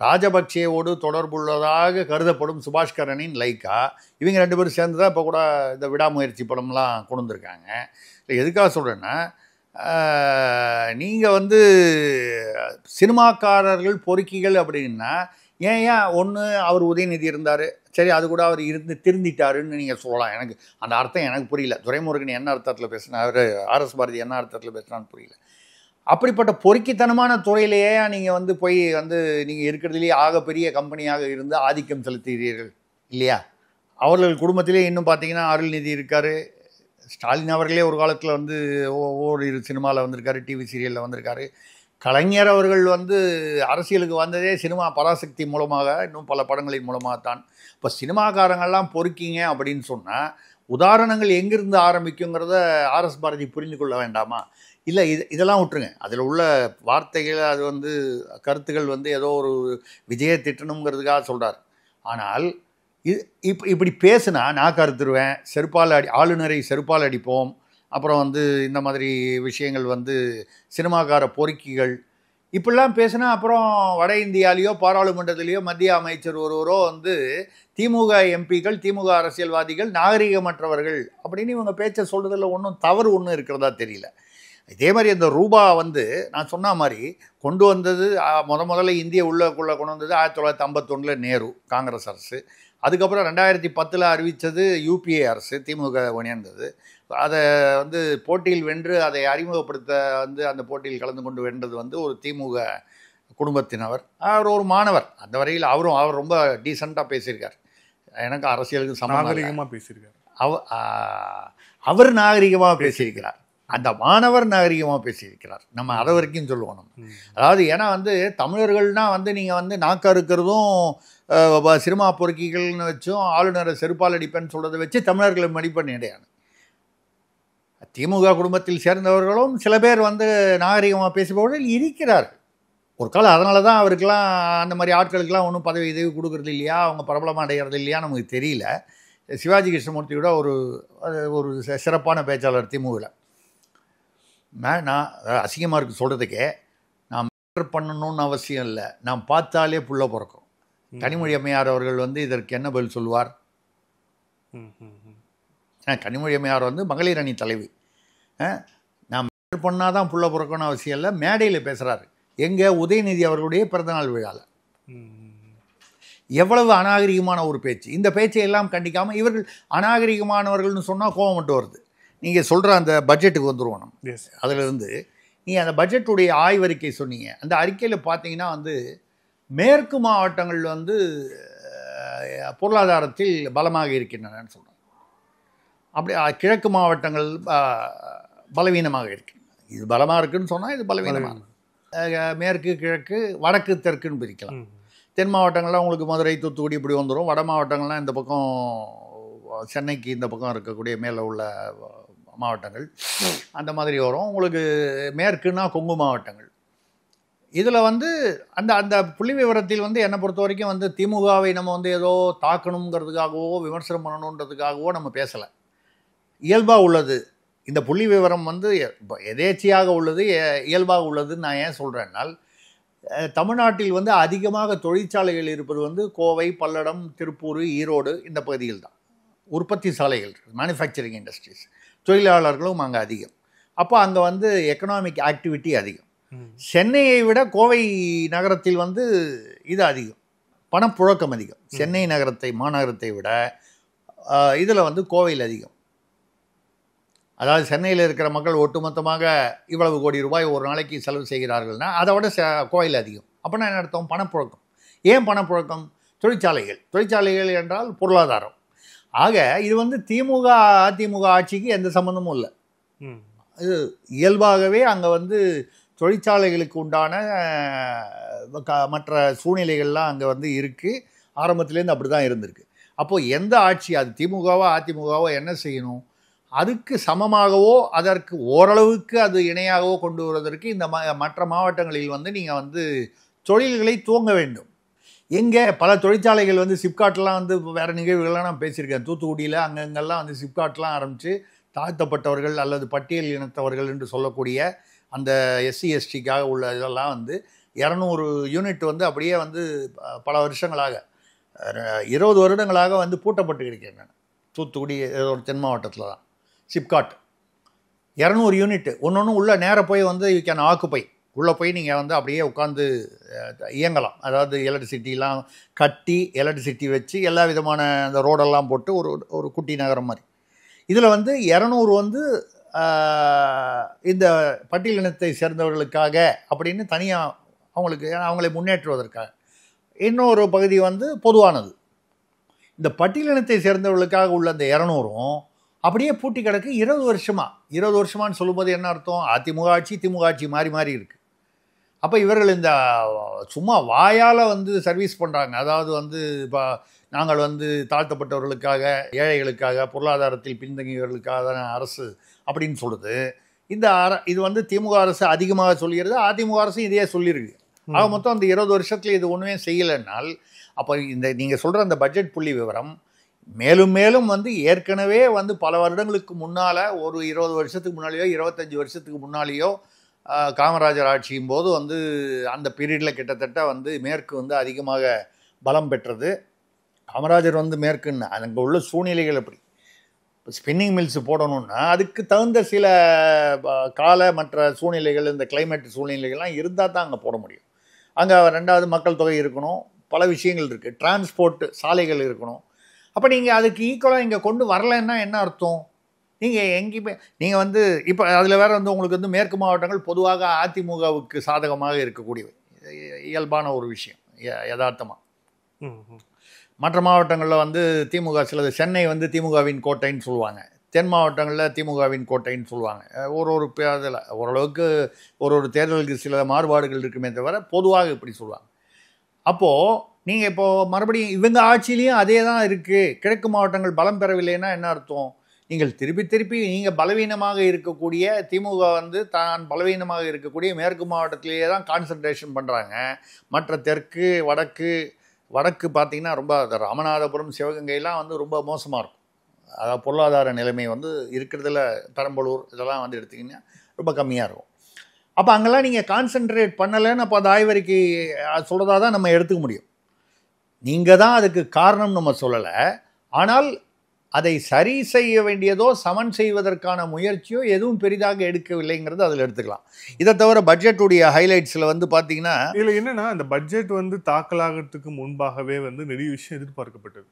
ராஜபக்சேவோடு தொடர்புள்ளதாக கருதப்படும் சுபாஷ்கரனின் லைக்கா. இவங்க 2 பேரும் சேர்ந்து தான் இப்போ கூட இந்த விடாமுயற்சி படம்லாம் கொண்டு வந்திருக்காங்க. எதுக்காக சொல்கிறேன்னா, நீங்கள் வந்து சினிமாக்காரர்கள் பொறுக்கிகள் அப்படின்னா ஏன் ஒன்று அவர் உதயநிதி இருந்தார், சரி அது கூட அவர் திருந்திட்டாருன்னு நீங்கள் சொல்லலாம். எனக்கு அந்த அர்த்தம் எனக்கு புரியல. துரைமுருகன் என்ன அர்த்தத்தில் பேசினா, அவர் ஆர்எஸ் பாரதி என்ன அர்த்தத்தில் பேசினான்னு புரியல. அப்படிப்பட்ட பொறுக்கித்தனமான துறையிலேயே நீங்கள் வந்து போய் வந்து நீங்கள் இருக்கிறதுலேயே ஆகப்பெரிய கம்பெனியாக இருந்து ஆதிக்கம் செலுத்துகிறீர்கள் இல்லையா? அவர்கள் குடும்பத்திலே இன்னும் பார்த்தீங்கன்னா அருள்நிதி இருக்கார், ஸ்டாலின் அவர்களே ஒரு காலத்தில் வந்து ஓரிரு சினிமாவில் வந்திருக்காரு, டிவி சீரியலில் வந்திருக்காரு. கலைஞர் அவர்கள் வந்து அரசியலுக்கு வந்ததே சினிமா பராசக்தி மூலமாக, இன்னும் பல படங்களின் மூலமாகத்தான். இப்போ சினிமாக்காரங்கள்லாம் பொறுக்கிங்க அப்படின்னு சொன்னால் உதாரணங்கள் எங்கிருந்து ஆரம்பிக்குங்கிறத ஆர்எஸ் பாரதி புரிந்து கொள்ள வேண்டாமா? இல்லை, இதெல்லாம் விட்டுருங்க. அதில் உள்ள வார்த்தைகள், அது வந்து கருத்துக்கள் வந்து ஏதோ ஒரு விஜயை திட்டணுங்கிறதுக்காக சொல்கிறார். ஆனால் இப்படி பேசுனா நான் கருத்துருவேன், ஆளுநரை செருப்பால் அடிப்போம், அப்புறம் வந்து இந்த மாதிரி விஷயங்கள் வந்து சினிமாக்கார பொறுக்கிகள் இப்படிலாம் பேசுனா அப்புறம் வட இந்தியாலேயோ பாராளுமன்றத்திலேயோ மத்திய அமைச்சர் ஒருவரோ வந்து திமுக எம்பிக்கள், திமுக அரசியல்வாதிகள் நாகரிகமற்றவர்கள் அப்படின்னு இவங்க பேச்சை சொல்கிறதில் ஒன்றும் தவறு ஒன்றும் இருக்கிறதா தெரியல. இதே மாதிரி அந்த ரூபா வந்து நான் சொன்ன மாதிரி கொண்டு வந்தது முதல்ல இந்திய உள்ளக்குள்ளே கொண்டு வந்தது 1951 நேரு காங்கிரஸ் அரசு. அதுக்கப்புறம் 2010 அறிவித்தது யூபிஏ அரசு, திமுக இணைந்தது. அதை வந்து போட்டியில் வென்று அதை அறிமுகப்படுத்த வந்து அந்த போட்டியில் கலந்து கொண்டு வென்றது வந்து ஒரு திமுக குடும்பத்தினவர். அவர் ஒரு மாணவர், அந்த வரையில் அவர் ரொம்ப டீசெண்டாக பேசியிருக்கார். எனக்கு அரசியலுக்கு நாகரிகமாக பேசியிருக்கார். அவர் நாகரிகமாக பேசியிருக்கிறார், அந்த மாணவர் நாகரிகமாக பேசியிருக்கிறார். நம்ம அதை வரைக்கும் சொல்லுவோம் நம்ம. அதாவது ஏன்னா வந்து தமிழர்கள்னால் வந்து நீங்கள் வந்து நாக்க இருக்கிறதும் சினிமா பொறுக்கிகள்னு வச்சும் ஆளுநரை செருப்பால் அடிப்பேன்னு சொல்கிறத வச்சு தமிழர்களை மதிப்பெண் இடையான திமுக குடும்பத்தில் சேர்ந்தவர்களும் சில பேர் வந்து நாகரிகமாக பேசுபவர்கள் இருக்கிறார்கள் ஒரு காலம். அதனால தான் அவருக்கெல்லாம் அந்த மாதிரி ஆட்களுக்கெல்லாம் ஒன்றும் பதவி இதவி கொடுக்குறது இல்லையா, அவங்க பிரபலமாக அடைகிறது இல்லையா நமக்கு தெரியல. சிவாஜி கிருஷ்ணமூர்த்தியோட ஒரு சிறப்பான பேச்சாளர் திமுகவில். நான் அசிங்கமாக இருக்குது சொல்கிறதுக்கே, நான் மேட்டர் பண்ணணும்னு அவசியம் இல்லை, நான் பார்த்தாலே புள்ள பிறக்கும். கனிமொழி அம்மையார் அவர்கள் வந்து இதற்கு என்ன பதில் சொல்லுவார்? கனிமொழி அம்மையார் வந்து மகளிர் அணி தலைவி. நான் மேட்டர் பண்ணால் தான் புள்ள பிறக்கணும்னு அவசியம் இல்லை, மேடையில் பேசுகிறாரு. எங்கே? உதயநிதி அவர்களுடைய பிறந்தநாள் விழாவில். எவ்வளவு அநாகரிகமான ஒரு பேச்சு! இந்த பேச்சை எல்லாம் கண்டிக்காமல் இவர்கள் அநாகரிகமானவர்கள்னு சொன்னால் கோபம் மட்டும் வருது. நீங்கள் சொல்கிற அந்த பட்ஜெட்டுக்கு வந்துடுவோம் நம்ம. அதிலிருந்து நீங்கள் அந்த பட்ஜெட்டுடைய ஆய்வறிக்கை சொன்னீங்க. அந்த அறிக்கையில் பார்த்தீங்கன்னா வந்து மேற்கு மாவட்டங்கள் வந்து பொருளாதாரத்தில் பலமாக இருக்கின்றன சொல்கிறாங்க. அப்படி கிழக்கு மாவட்டங்கள் பலவீனமாக இருக்கின்றன. இது பலமாக இருக்குதுன்னு சொன்னால் இது பலவீனமாக, மேற்கு கிழக்கு வடக்கு தெற்குன்னு பிரிக்கலாம். தென் மாவட்டங்கள்லாம் உங்களுக்கு மதுரை தூத்துக்குடி இப்படி வந்துடும். வட மாவட்டங்கள்லாம் இந்த பக்கம் சென்னைக்கு இந்த பக்கம் இருக்கக்கூடிய மேலே உள்ள மாவட்டங்கள் அந்த மாதிரி வரும். உங்களுக்கு மேற்குன்னா கொங்கு மாவட்டங்கள். இதில் வந்து அந்த அந்த புள்ளி விவரத்தில் வந்து என்னை பொறுத்த வரைக்கும் வந்து திமுகவை நம்ம வந்து ஏதோ தாக்கணுங்கிறதுக்காகவோ விமர்சனம் பண்ணணுன்றதுக்காகவோ நம்ம பேசலை. இயல்பாக உள்ளது இந்த புள்ளி விவரம் வந்து எதேச்சியாக உள்ளது, இயல்பாக உள்ளதுன்னு நான் ஏன் சொல்கிறேன்னால், தமிழ்நாட்டில் வந்து அதிகமாக தொழிற்சாலைகள் இருப்பது வந்து கோவை, பல்லடம், திருப்பூர், ஈரோடு இந்த பகுதியில் தான். உற்பத்தி சாலைகள், மேனுஃபேக்சரிங் இண்டஸ்ட்ரீஸ், தொழிலாளர்களும் அங்கே அதிகம். அப்போ அங்கே வந்து எக்கனாமிக் ஆக்டிவிட்டி அதிகம். சென்னையை விட கோவை நகரத்தில் வந்து இது அதிகம், பணப்புழக்கம் அதிகம். சென்னை மாநகரத்தை விட இதில் வந்து கோவையில் அதிகம். அதாவது சென்னையில் இருக்கிற மக்கள் ஒட்டுமொத்தமாக இவ்வளவு கோடி ரூபாய் ஒரு நாளைக்கு செலவு செய்கிறார்கள்னா அதை விட கோயில் அதிகம். அப்படின்னா என்ன அர்த்தம்? பணப்புழக்கம். ஏன் பணப்புழக்கம்? தொழிற்சாலைகள் என்றால் பொருளாதாரம். ஆக இது வந்து திமுக அதிமுக ஆட்சிக்கு எந்த சம்மந்தமும் இல்லை. இது இயல்பாகவே அங்கே வந்து தொழிற்சாலைகளுக்கு உண்டான மற்ற சூழ்நிலைகள்லாம் அங்கே வந்து இருக்குது. ஆரம்பத்துலேருந்து அப்படி தான் இருந்திருக்கு. அப்போது எந்த ஆட்சி, அது திமுகவோ அதிமுகவோ என்ன செய்யணும்? அதுக்கு சமமாகவோ அதற்கு ஓரளவுக்கு அது இணையாகவோ கொண்டு வருவதற்கு இந்த மற்ற மாவட்டங்களில் வந்து நீங்கள் வந்து தொழில்களை துவங்க வேண்டும். எங்கே பல தொழிற்சாலைகள் வந்து சிப்காட்லாம் வந்து வேறு நிகழ்வுகள்லாம் நான் பேசியிருக்கேன். தூத்துக்குடியில் அங்கங்கெல்லாம் வந்து சிப்காட்லாம் ஆரம்பித்து தாழ்த்தப்பட்டவர்கள் அல்லது பட்டியல் இனத்தவர்கள் என்று சொல்லக்கூடிய அந்த எஸ்சி எஸ்டிக்காக உள்ள இதெல்லாம் வந்து 200 யூனிட் வந்து அப்படியே வந்து பல வருஷங்களாக 20 வருடங்களாக வந்து பூட்டப்பட்டு இருக்கின்றன. தூத்துக்குடி ஒரு தென் மாவட்டத்தில் தான் சிப்காட் 200 யூனிட் ஒன்று உள்ளே நேராக போய் வந்து யூ கேன் ஆக்குப்பை உள்ளே போய் நீங்கள் வந்து அப்படியே உட்காந்து இயங்கலாம். அதாவது எலக்ட்ரிசிட்டிலாம் கட்டி எலக்ட்ரிசிட்டி வச்சு எல்லா விதமான அந்த ரோடெல்லாம் போட்டு ஒரு குட்டி நகரம் மாதிரி. இதில் வந்து 200 வந்து இந்த பட்டியலினத்தை சேர்ந்தவர்களுக்காக அப்படின்னு தனியாக அவங்களை முன்னேற்றுவதற்காக. இன்னொரு பகுதி வந்து பொதுவானது. இந்த பட்டியலினத்தை சேர்ந்தவர்களுக்காக உள்ள அந்த 200ம் அப்படியே பூட்டி கிடக்கு 20 வருஷமானு சொல்லும்போது என்ன அர்த்தம்? அதிமுக ஆட்சி திமுக ஆட்சி மாறி மாறி இருக்குது. அப்போ இவர்கள் இந்த சும்மா வாயால் வந்து சர்வீஸ் பண்ணுறாங்க. அதாவது வந்து இப்போ நாங்கள் வந்து தாழ்த்தப்பட்டவர்களுக்காக, ஏழைகளுக்காக, பொருளாதாரத்தில் பின்தங்கியவர்களுக்காக அரசு அப்படின்னு சொல்லுது. இது வந்து திமுக அரசு அதிகமாக சொல்கிறது, அதிமுக அரசு இதையே சொல்லியிருக்கு. ஆக மொத்தம் அந்த 20 வருஷத்தில் இது ஒன்றுமே செய்யலைன்னால் அப்போ இந்த நீங்கள் சொல்கிற அந்த பட்ஜெட் புள்ளி விவரம் மேலும் மேலும் வந்து ஏற்கனவே வந்து பல வருடங்களுக்கு முன்னால், ஒரு 20 வருஷத்துக்கு முன்னாலேயோ 25 வருஷத்துக்கு முன்னாலேயோ காமராஜர் ஆட்சியும் போது வந்து அந்த பீரியடில் கிட்டத்தட்ட வந்து மேற்கு வந்து அதிகமாக பலம் பெற்றது. காமராஜர் வந்து மேற்குன்னு அங்கே உள்ள சூழ்நிலைகள் எப்படி ஸ்பின்னிங் மில்ஸ் போடணுன்னா அதுக்கு தகுந்த சில கால மற்ற சூழ்நிலைகள், இந்த கிளைமேட் சூழ்நிலைகள்லாம் இருந்தால் தான் அங்கே போட முடியும். அங்கே 2வது மக்கள் தொகை இருக்கணும், பல விஷயங்கள் இருக்குது, டிரான்ஸ்போர்ட் சாலைகள் இருக்கணும். அப்போ நீங்கள் அதுக்கு ஈக்குவலாக இங்கே கொண்டு வரலைன்னா என்ன அர்த்தம்? நீங்கள் எங்கேயுமே நீங்கள் வந்து இப்போ அதில் வேறு வந்து உங்களுக்கு வந்து மேற்கு மாவட்டங்கள் பொதுவாக அதிமுகவுக்கு சாதகமாக இருக்கக்கூடியவை, இயல்பான ஒரு விஷயம், யதார்த்தமாக. மற்ற மாவட்டங்களில் வந்து திமுக சிலது, சென்னை வந்து திமுகவின் கோட்டைன்னு சொல்லுவாங்க, தென் மாவட்டங்களில் திமுகவின் கோட்டைன்னு சொல்லுவாங்க. ஒரு அதில் ஓரளவுக்கு ஒரு தேர்தலுக்கு சில மாறுபாடுகள் இருக்குமே தவிர பொதுவாக இப்படி சொல்லுவாங்க. அப்போது நீங்கள் இப்போது மறுபடியும் இவங்க ஆட்சியிலையும் அதே தான் இருக்குது. கிழக்கு மாவட்டங்கள் பலம் பெறவில்லைன்னா என்ன அர்த்தம்? நீங்கள் திருப்பி நீங்கள் பலவீனமாக இருக்கக்கூடிய திமுக வந்து தான் பலவீனமாக இருக்கக்கூடிய மேற்கு மாவட்டத்திலேயே தான் கான்சன்ட்ரேஷன் பண்ணுறாங்க. மற்ற தெற்கு வடக்கு பார்த்திங்கன்னா ரொம்ப ராமநாதபுரம் சிவகங்கையெல்லாம் வந்து ரொம்ப மோசமாக இருக்கும். அதாவது பொருளாதார நிலைமை வந்து இருக்கிறதுல பெரம்பலூர் இதெல்லாம் வந்து எடுத்திங்கன்னா ரொம்ப கம்மியாக இருக்கும். அப்போ அங்கெல்லாம் நீங்கள் கான்சன்ட்ரேட் பண்ணலைன்னு அப்போ அந்த ஆய்வறிக்கை சொல்கிறதா தான் நம்ம எடுத்துக்க முடியும். நீங்கள் தான் அதுக்கு காரணம் நம்ம சொல்லலை. ஆனால் அதை சரி செய்ய வேண்டியதோ சமன் செய்வதற்கான முயற்சியோ எதுவும் பெரிதாக எடுக்கவில்லைங்கிறது அதில் எடுத்துக்கலாம். இதை தவிர பட்ஜெட்டுடைய ஹைலைட்ஸில் வந்து பார்த்தீங்கன்னா இதில் என்னென்னா அந்த பட்ஜெட் வந்து தாக்கலாகிறதுக்கு முன்பாகவே வந்து நிறைய விஷயம் எதிர்பார்க்கப்பட்டது.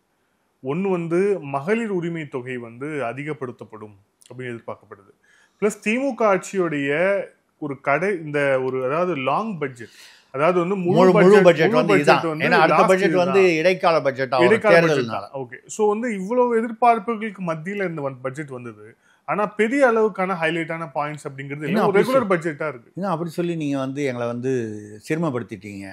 ஒன்று வந்து மகளிர் உரிமை தொகை வந்து அதிகப்படுத்தப்படும் அப்படின்னு எதிர்பார்க்கப்படுது. ப்ளஸ் திமுக ஆட்சியுடைய ஒரு இந்த ஒரு அதாவது லாங் பட்ஜெட், அதாவது வந்து முழு பட்ஜெட் வந்து ஏன்னா அடுத்த பட்ஜெட் வந்து இடைக்கால பட்ஜெட். ஓகே, ஸோ வந்து இவ்வளவு எதிர்பார்ப்புகளுக்கு மத்தியில் இந்த பட்ஜெட் வந்தது. ஆனா பெரிய அளவுக்கான ஹைலைட்டான பாயிண்ட்ஸ் அப்படிங்கிறது இல்லை, ஒரு ரெகுலர் பட்ஜெட்டா இருக்கு. இன்னும் அப்படி சொல்லி நீங்க வந்து எங்களை வந்து சிரமப்படுத்திட்டீங்க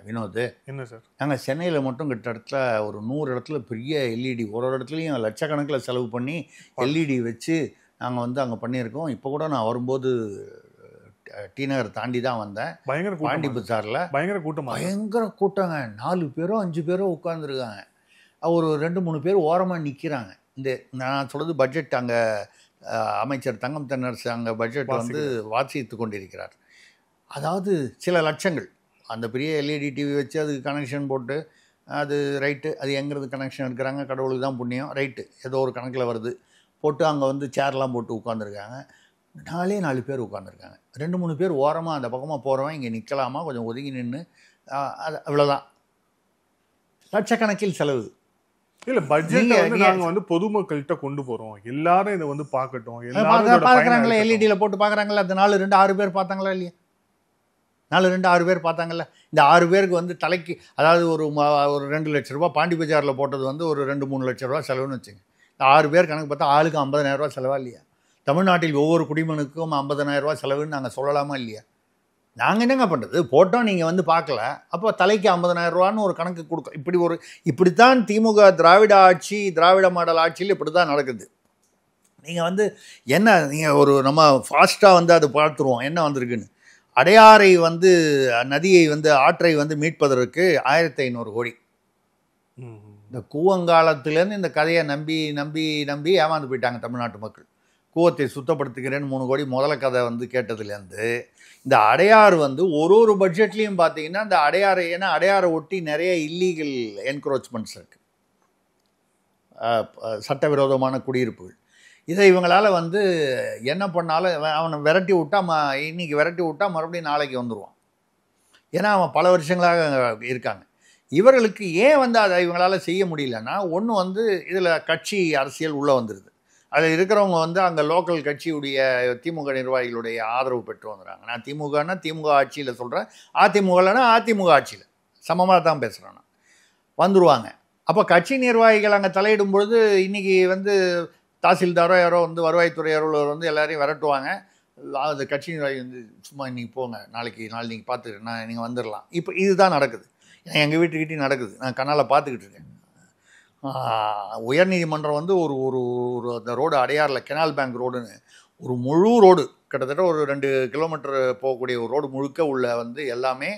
வினோத். என்ன சார்? நாங்கள் சென்னையில் மட்டும் கிட்டத்தட்ட ஒரு 100 இடத்துல பெரிய எல்இடி, ஒரு இடத்துலையும் லட்சக்கணக்கில் செலவு பண்ணி எல்இடி வச்சு நாங்கள் வந்து அங்கே பண்ணியிருக்கோம். இப்போ கூட நான் வரும்போது டி நகர் தாண்டி தான் வந்தேன். பயங்கர பாண்டி பஜாரில் பயங்கர கூட்டங்க. 4 பேரோ 5 பேரோ உட்காந்துருக்காங்க. ஒரு 2-3 பேர் ஓரமாக நிற்கிறாங்க. இந்த நான் சொல்கிறது பட்ஜெட் அங்கே அமைச்சர் தங்கம் தென்னரசு அங்கே பட்ஜெட் வந்து வாசித்து கொண்டிருக்கிறார். அதாவது சில லட்சங்கள் அந்த பெரிய எல்இடி டிவி வச்சு அதுக்கு கனெக்ஷன் போட்டு அது ரைட்டு, அது எங்கிறது கனெக்ஷன் எடுக்கிறாங்க, கடவுளுக்கு தான் புண்ணியம், ரைட்டு ஏதோ ஒரு கணக்கில் வருது போட்டு அங்கே வந்து சேர்லாம் போட்டு உட்காந்துருக்காங்க. 4 பேர் உட்காந்துருக்காங்க. 2-3 பேர் ஓரமாக அந்த பக்கமாக போகிறவன் இங்கே நிற்கலாமா, கொஞ்சம் ஒதுங்கி நின்று, அது அவ்வளோதான். லட்சக்கணக்கில் செலவு. இல்லை பட்ஜெட்டை வந்து நாங்கள் வந்து பொதுமக்கள்கிட்ட கொண்டு போகிறோம், எல்லாரும் இதை வந்து பார்க்கட்டும். பார்க்குறாங்களே, எல்இடியில் போட்டு பார்க்குறாங்களே. அந்த 4-2-6 பேர் பார்த்தாங்களா இல்லையா? 4-2-6 பேர் பார்த்தாங்கல்ல. இந்த 6 பேருக்கு வந்து தலைக்கு அதாவது ஒரு 2 லட்ச ரூபா பாண்டி பஜாரில் போட்டது வந்து ஒரு 2-3 லட்ச ரூபா செலவுன்னு வச்சுங்க. இந்த 6 பேர் கணக்கு பார்த்தா ஆளுக்கு 50,000 ரூபா செலவா இல்லையா? தமிழ்நாட்டில் ஒவ்வொரு குடிமனுக்கும் 50,000 ரூபா செலவுன்னு நாங்கள் சொல்லலாமா இல்லையா? நாங்கள் என்னங்க பண்ணுறது? போட்டோம், நீங்கள் வந்து பார்க்கல, அப்போ தலைக்கு 50,000 ரூபான்னு ஒரு கணக்கு கொடுக்க. இப்படித்தான் திமுக திராவிட மாடல் ஆட்சியில் இப்படி தான் நடக்குது. நீங்கள் வந்து என்ன, நீங்கள் ஒரு நம்ம ஃபாஸ்ட்டாக வந்து அது பார்த்துருவோம் என்ன வந்திருக்குன்னு. அடையாரை வந்து நதியை வந்து ஆற்றை வந்து மீட்பதற்கு 1500 கோடி. இந்த கூவங்காலத்துலேருந்து இந்த கதையை நம்பி ஏமாந்து போயிட்டாங்க தமிழ்நாட்டு மக்கள். கூவத்தை சுத்தப்படுத்துகிறேன்னு 3 கோடி முதல்ல கதை வந்து கேட்டதுலேருந்து இந்த அடையாறு வந்து ஒரு பட்ஜெட்லேயும் பார்த்தீங்கன்னா இந்த அடையாறு, ஏன்னா அடையாரை ஒட்டி நிறைய இல்லீகல் என்க்ரோச்மெண்ட்ஸ் இருக்குது, சட்டவிரோதமான குடியிருப்புகள். இதை இவங்களால் வந்து என்ன பண்ணாலும் அவனை விரட்டி விட்டா இன்றைக்கி விரட்டி விட்டா மறுபடியும் நாளைக்கு வந்துடுவான். ஏன்னா அவன் பல வருஷங்களாக இருக்காங்க. இவர்களுக்கு ஏன் வந்து அதை இவங்களால் செய்ய முடியலன்னா, ஒன்று வந்து இதில் கட்சி அரசியல் உள்ளே வந்துடுது. அதில் இருக்கிறவங்க வந்து அங்கே லோக்கல் கட்சியுடைய திமுக நிர்வாகிகளுடைய ஆதரவு பெற்று வந்துடுறாங்க. நான் திமுகனா திமுக ஆட்சியில் சொல்கிறேன், அதிமுகலன்னா அதிமுக ஆட்சியில் சமமாக தான் பேசுகிறேன் நான். வந்துடுவாங்க. அப்போ கட்சி நிர்வாகிகள் அங்கே தலையிடும் பொழுது இன்றைக்கி வந்து தாசில்தாரோ யாரோ வந்து வருவாய்த்துறை அலுவலர் வந்து எல்லாரையும் விரட்டுவாங்க. அது கட்சி நிர்வாகி வந்து சும்மா இன்றைக்கி போங்க, நாளைக்கு நீங்கள் பார்த்துக்கிட்டு நீங்கள் வந்துடலாம். இப்போ இதுதான் நடக்குது. எங்கள் வீட்டுக்கிட்டே நடக்குது, நான் கண்ணால் பார்த்துக்கிட்டு இருக்கேன். உயர்நீதிமன்றம் வந்து ஒரு அந்த ரோடு அடையாறில் கெனால் பேங்க் ரோடுன்னு ஒரு முழு ரோடு, கிட்டத்தட்ட ஒரு 2 கிலோமீட்டர் போகக்கூடிய ஒரு ரோடு முழுக்க உள்ள வந்து எல்லாமே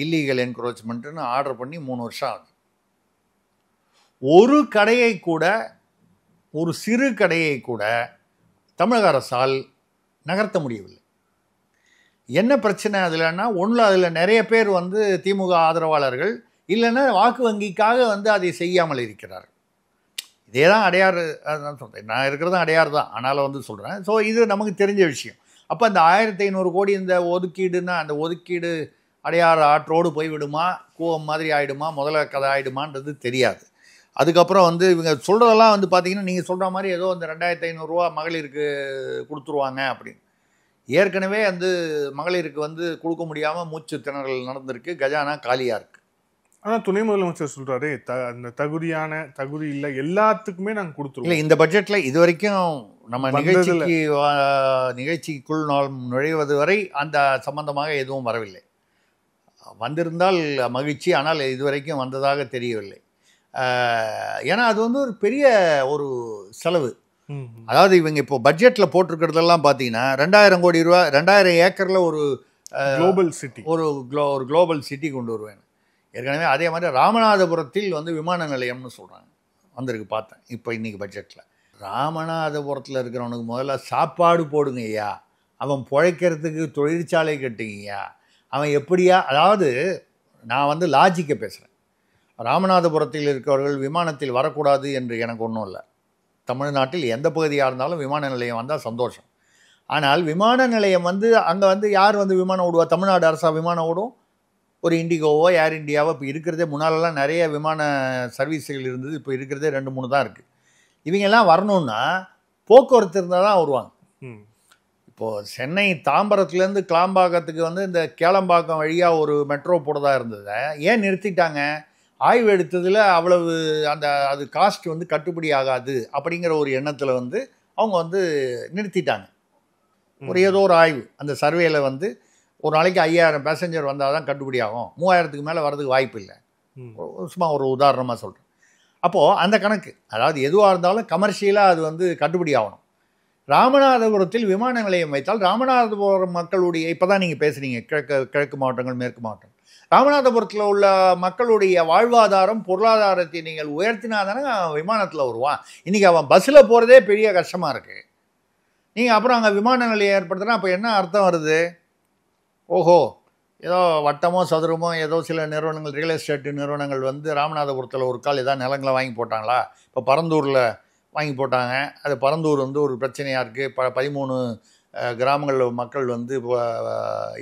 இல்லீகல் என்க்ரோச்மெண்ட்டுன்னு ஆர்டர் பண்ணி 3 வருஷம் ஆகுது. ஒரு சிறு கடையை கூட தமிழக அரசால் நகர்த்த முடியவில்லை. என்ன பிரச்சனை அதுலன்னா, ஒன்றில் அதில் நிறைய பேர் வந்து திமுக ஆதரவாளர்கள், இல்லைன்னா வாக்கு வங்கிக்காக வந்து அதை செய்யாமல் இருக்கிறார். இதே தான் அடையாறு, அதான் சொல்கிறேன், நான் இருக்கிறதும் அடையாறு தான், ஆனாலும் வந்து சொல்கிறேன். ஸோ இது நமக்கு தெரிஞ்ச விஷயம். அப்போ அந்த 1500 கோடி இந்த ஒதுக்கீடுன்னா, அந்த ஒதுக்கீடு அடையாறு ஆற்றோடு போய்விடுமா, கூவம் மாதிரி ஆகிடுமா, முதல்ல கதை ஆகிடுமான்றது தெரியாது. அதுக்கப்புறம் வந்து இவங்க சொல்கிறதெல்லாம் வந்து பார்த்திங்கன்னா, நீங்கள் சொல்கிற மாதிரி ஏதோ இந்த 2500 ரூபா மகளிருக்கு கொடுத்துருவாங்க அப்படின்னு. ஏற்கனவே வந்து மகளிருக்கு வந்து கொடுக்க முடியாமல் மூச்சு திணறல் நடந்திருக்கு, கஜானா காலியாக இருக்குது. ஆனால் துணை முதலமைச்சர் சொல்கிறாரு, அந்த தகுதி இல்லை எல்லாத்துக்குமே நாங்கள் கொடுத்துருவோம். இல்லை, இந்த பட்ஜெட்டில் இது வரைக்கும் நம்ம நிகழ்ச்சிக்குள் நுழைவது வரை அந்த சம்பந்தமாக எதுவும் வரவில்லை. வந்திருந்தால் மகிழ்ச்சி, ஆனால் இதுவரைக்கும் வந்ததாக தெரியவில்லை. ஏன்னா அது வந்து ஒரு பெரிய ஒரு செலவு. அதாவது இவங்க இப்போ பட்ஜெட்டில் போட்டிருக்கிறதெல்லாம் பார்த்தீங்கன்னா 2000 கோடி ரூபா, 2000 ஏக்கரில் ஒரு குளோபல் சிட்டி, ஒரு குளோபல் சிட்டி கொண்டு வருவேன். ஏற்கனவே அதே மாதிரி ராமநாதபுரத்தில் வந்து விமான நிலையம்னு சொல்கிறாங்க, வந்திருக்கு பார்த்தேன் இப்போ இன்றைக்கி பட்ஜெட்டில். ராமநாதபுரத்தில் இருக்கிறவனுக்கு முதல்ல சாப்பாடு போடுங்க ஐயா, அவன் பிழைக்கிறதுக்கு தொழிற்சாலை கட்டுங்கய்யா, அவன் எப்படியா, அதாவது நான் வந்து லாஜிக்கை பேசுகிறேன். ராமநாதபுரத்தில் இருக்கிறவர்கள் விமானத்தில் வரக்கூடாது என்று எனக்கு ஒன்றும் இல்லை. தமிழ்நாட்டில் எந்த பகுதியாக இருந்தாலும் விமான நிலையம் வந்தால் சந்தோஷம். ஆனால் விமான நிலையம் வந்து அங்கே வந்து யார் வந்து விமானம் விடுவா? தமிழ்நாடு அரசா விமானம் விடும்? ஒரு இண்டிகோவோ ஏர் இண்டியாவோ இப்போ இருக்கிறதே, முன்னாலெல்லாம் நிறைய விமான சர்வீஸுகள் இருந்தது, இப்போ இருக்கிறதே 2-3 தான் இருக்குது. இவங்கெல்லாம் வரணுன்னா போக்குவரத்து இருந்தால் தான் வருவாங்க. இப்போது சென்னை தாம்பரத்துலேருந்து கிளாம்பாக்கத்துக்கு வந்து இந்த கேளம்பாக்கம் வழியாக ஒரு மெட்ரோ போடுறதா இருந்ததை ஏன் நிறுத்திட்டாங்க? ஆய்வு எடுத்ததில் அவ்வளவு அது காஸ்ட் வந்து கட்டுப்படி ஆகாது அப்படிங்கிற ஒரு எண்ணத்தில் வந்து அவங்க வந்து நிறுத்திட்டாங்க. ஒரு ஏதோ ஒரு ஆய்வு, அந்த சர்வேயில் வந்து ஒரு நாளைக்கு 5000 பேசஞ்சர் வந்தால் தான் கட்டுப்படி ஆகும், 3000க்கு மேலே வர்றதுக்கு வாய்ப்பு இல்லை. சும்மா ஒரு உதாரணமாக சொல்கிறேன். அப்போது அந்த கணக்கு, அதாவது எதுவாக இருந்தாலும் கமர்ஷியலாக அது வந்து கட்டுப்படி ஆகணும். ராமநாதபுரத்தில் விமான நிலையம் வைத்தால் ராமநாதபுரம் மக்களுடைய, இப்போ தான் நீங்கள் பேசுகிறீங்க கிழக்கு மாவட்டங்கள் மேற்கு மாவட்டம், ராமநாதபுரத்தில் உள்ள மக்களுடைய வாழ்வாதாரம் பொருளாதாரத்தை நீங்கள் உயர்த்தினா தானே விமானத்தில் வருவான். இன்றைக்கி அவன் பஸ்ஸில் போகிறதே பெரிய கஷ்டமாக இருக்குது. நீங்கள் அப்புறம் அங்கே விமான நிலையம் ஏற்படுத்தினா அப்போ என்ன அர்த்தம் வருது? ஓஹோ, ஏதோ வட்டமோ சதுரமோ ஏதோ சில நிறுவனங்கள், ரியல் எஸ்டேட் நிறுவனங்கள் வந்து ராமநாதபுரத்தில் ஒரு கால் ஏதாவது நிலங்களை வாங்கி போட்டாங்களா? இப்போ பரந்தூரில் வாங்கி போட்டாங்க. அது பரந்தூர் வந்து ஒரு பிரச்சனையாக இருக்குது. 13 கிராமங்களில் மக்கள் வந்து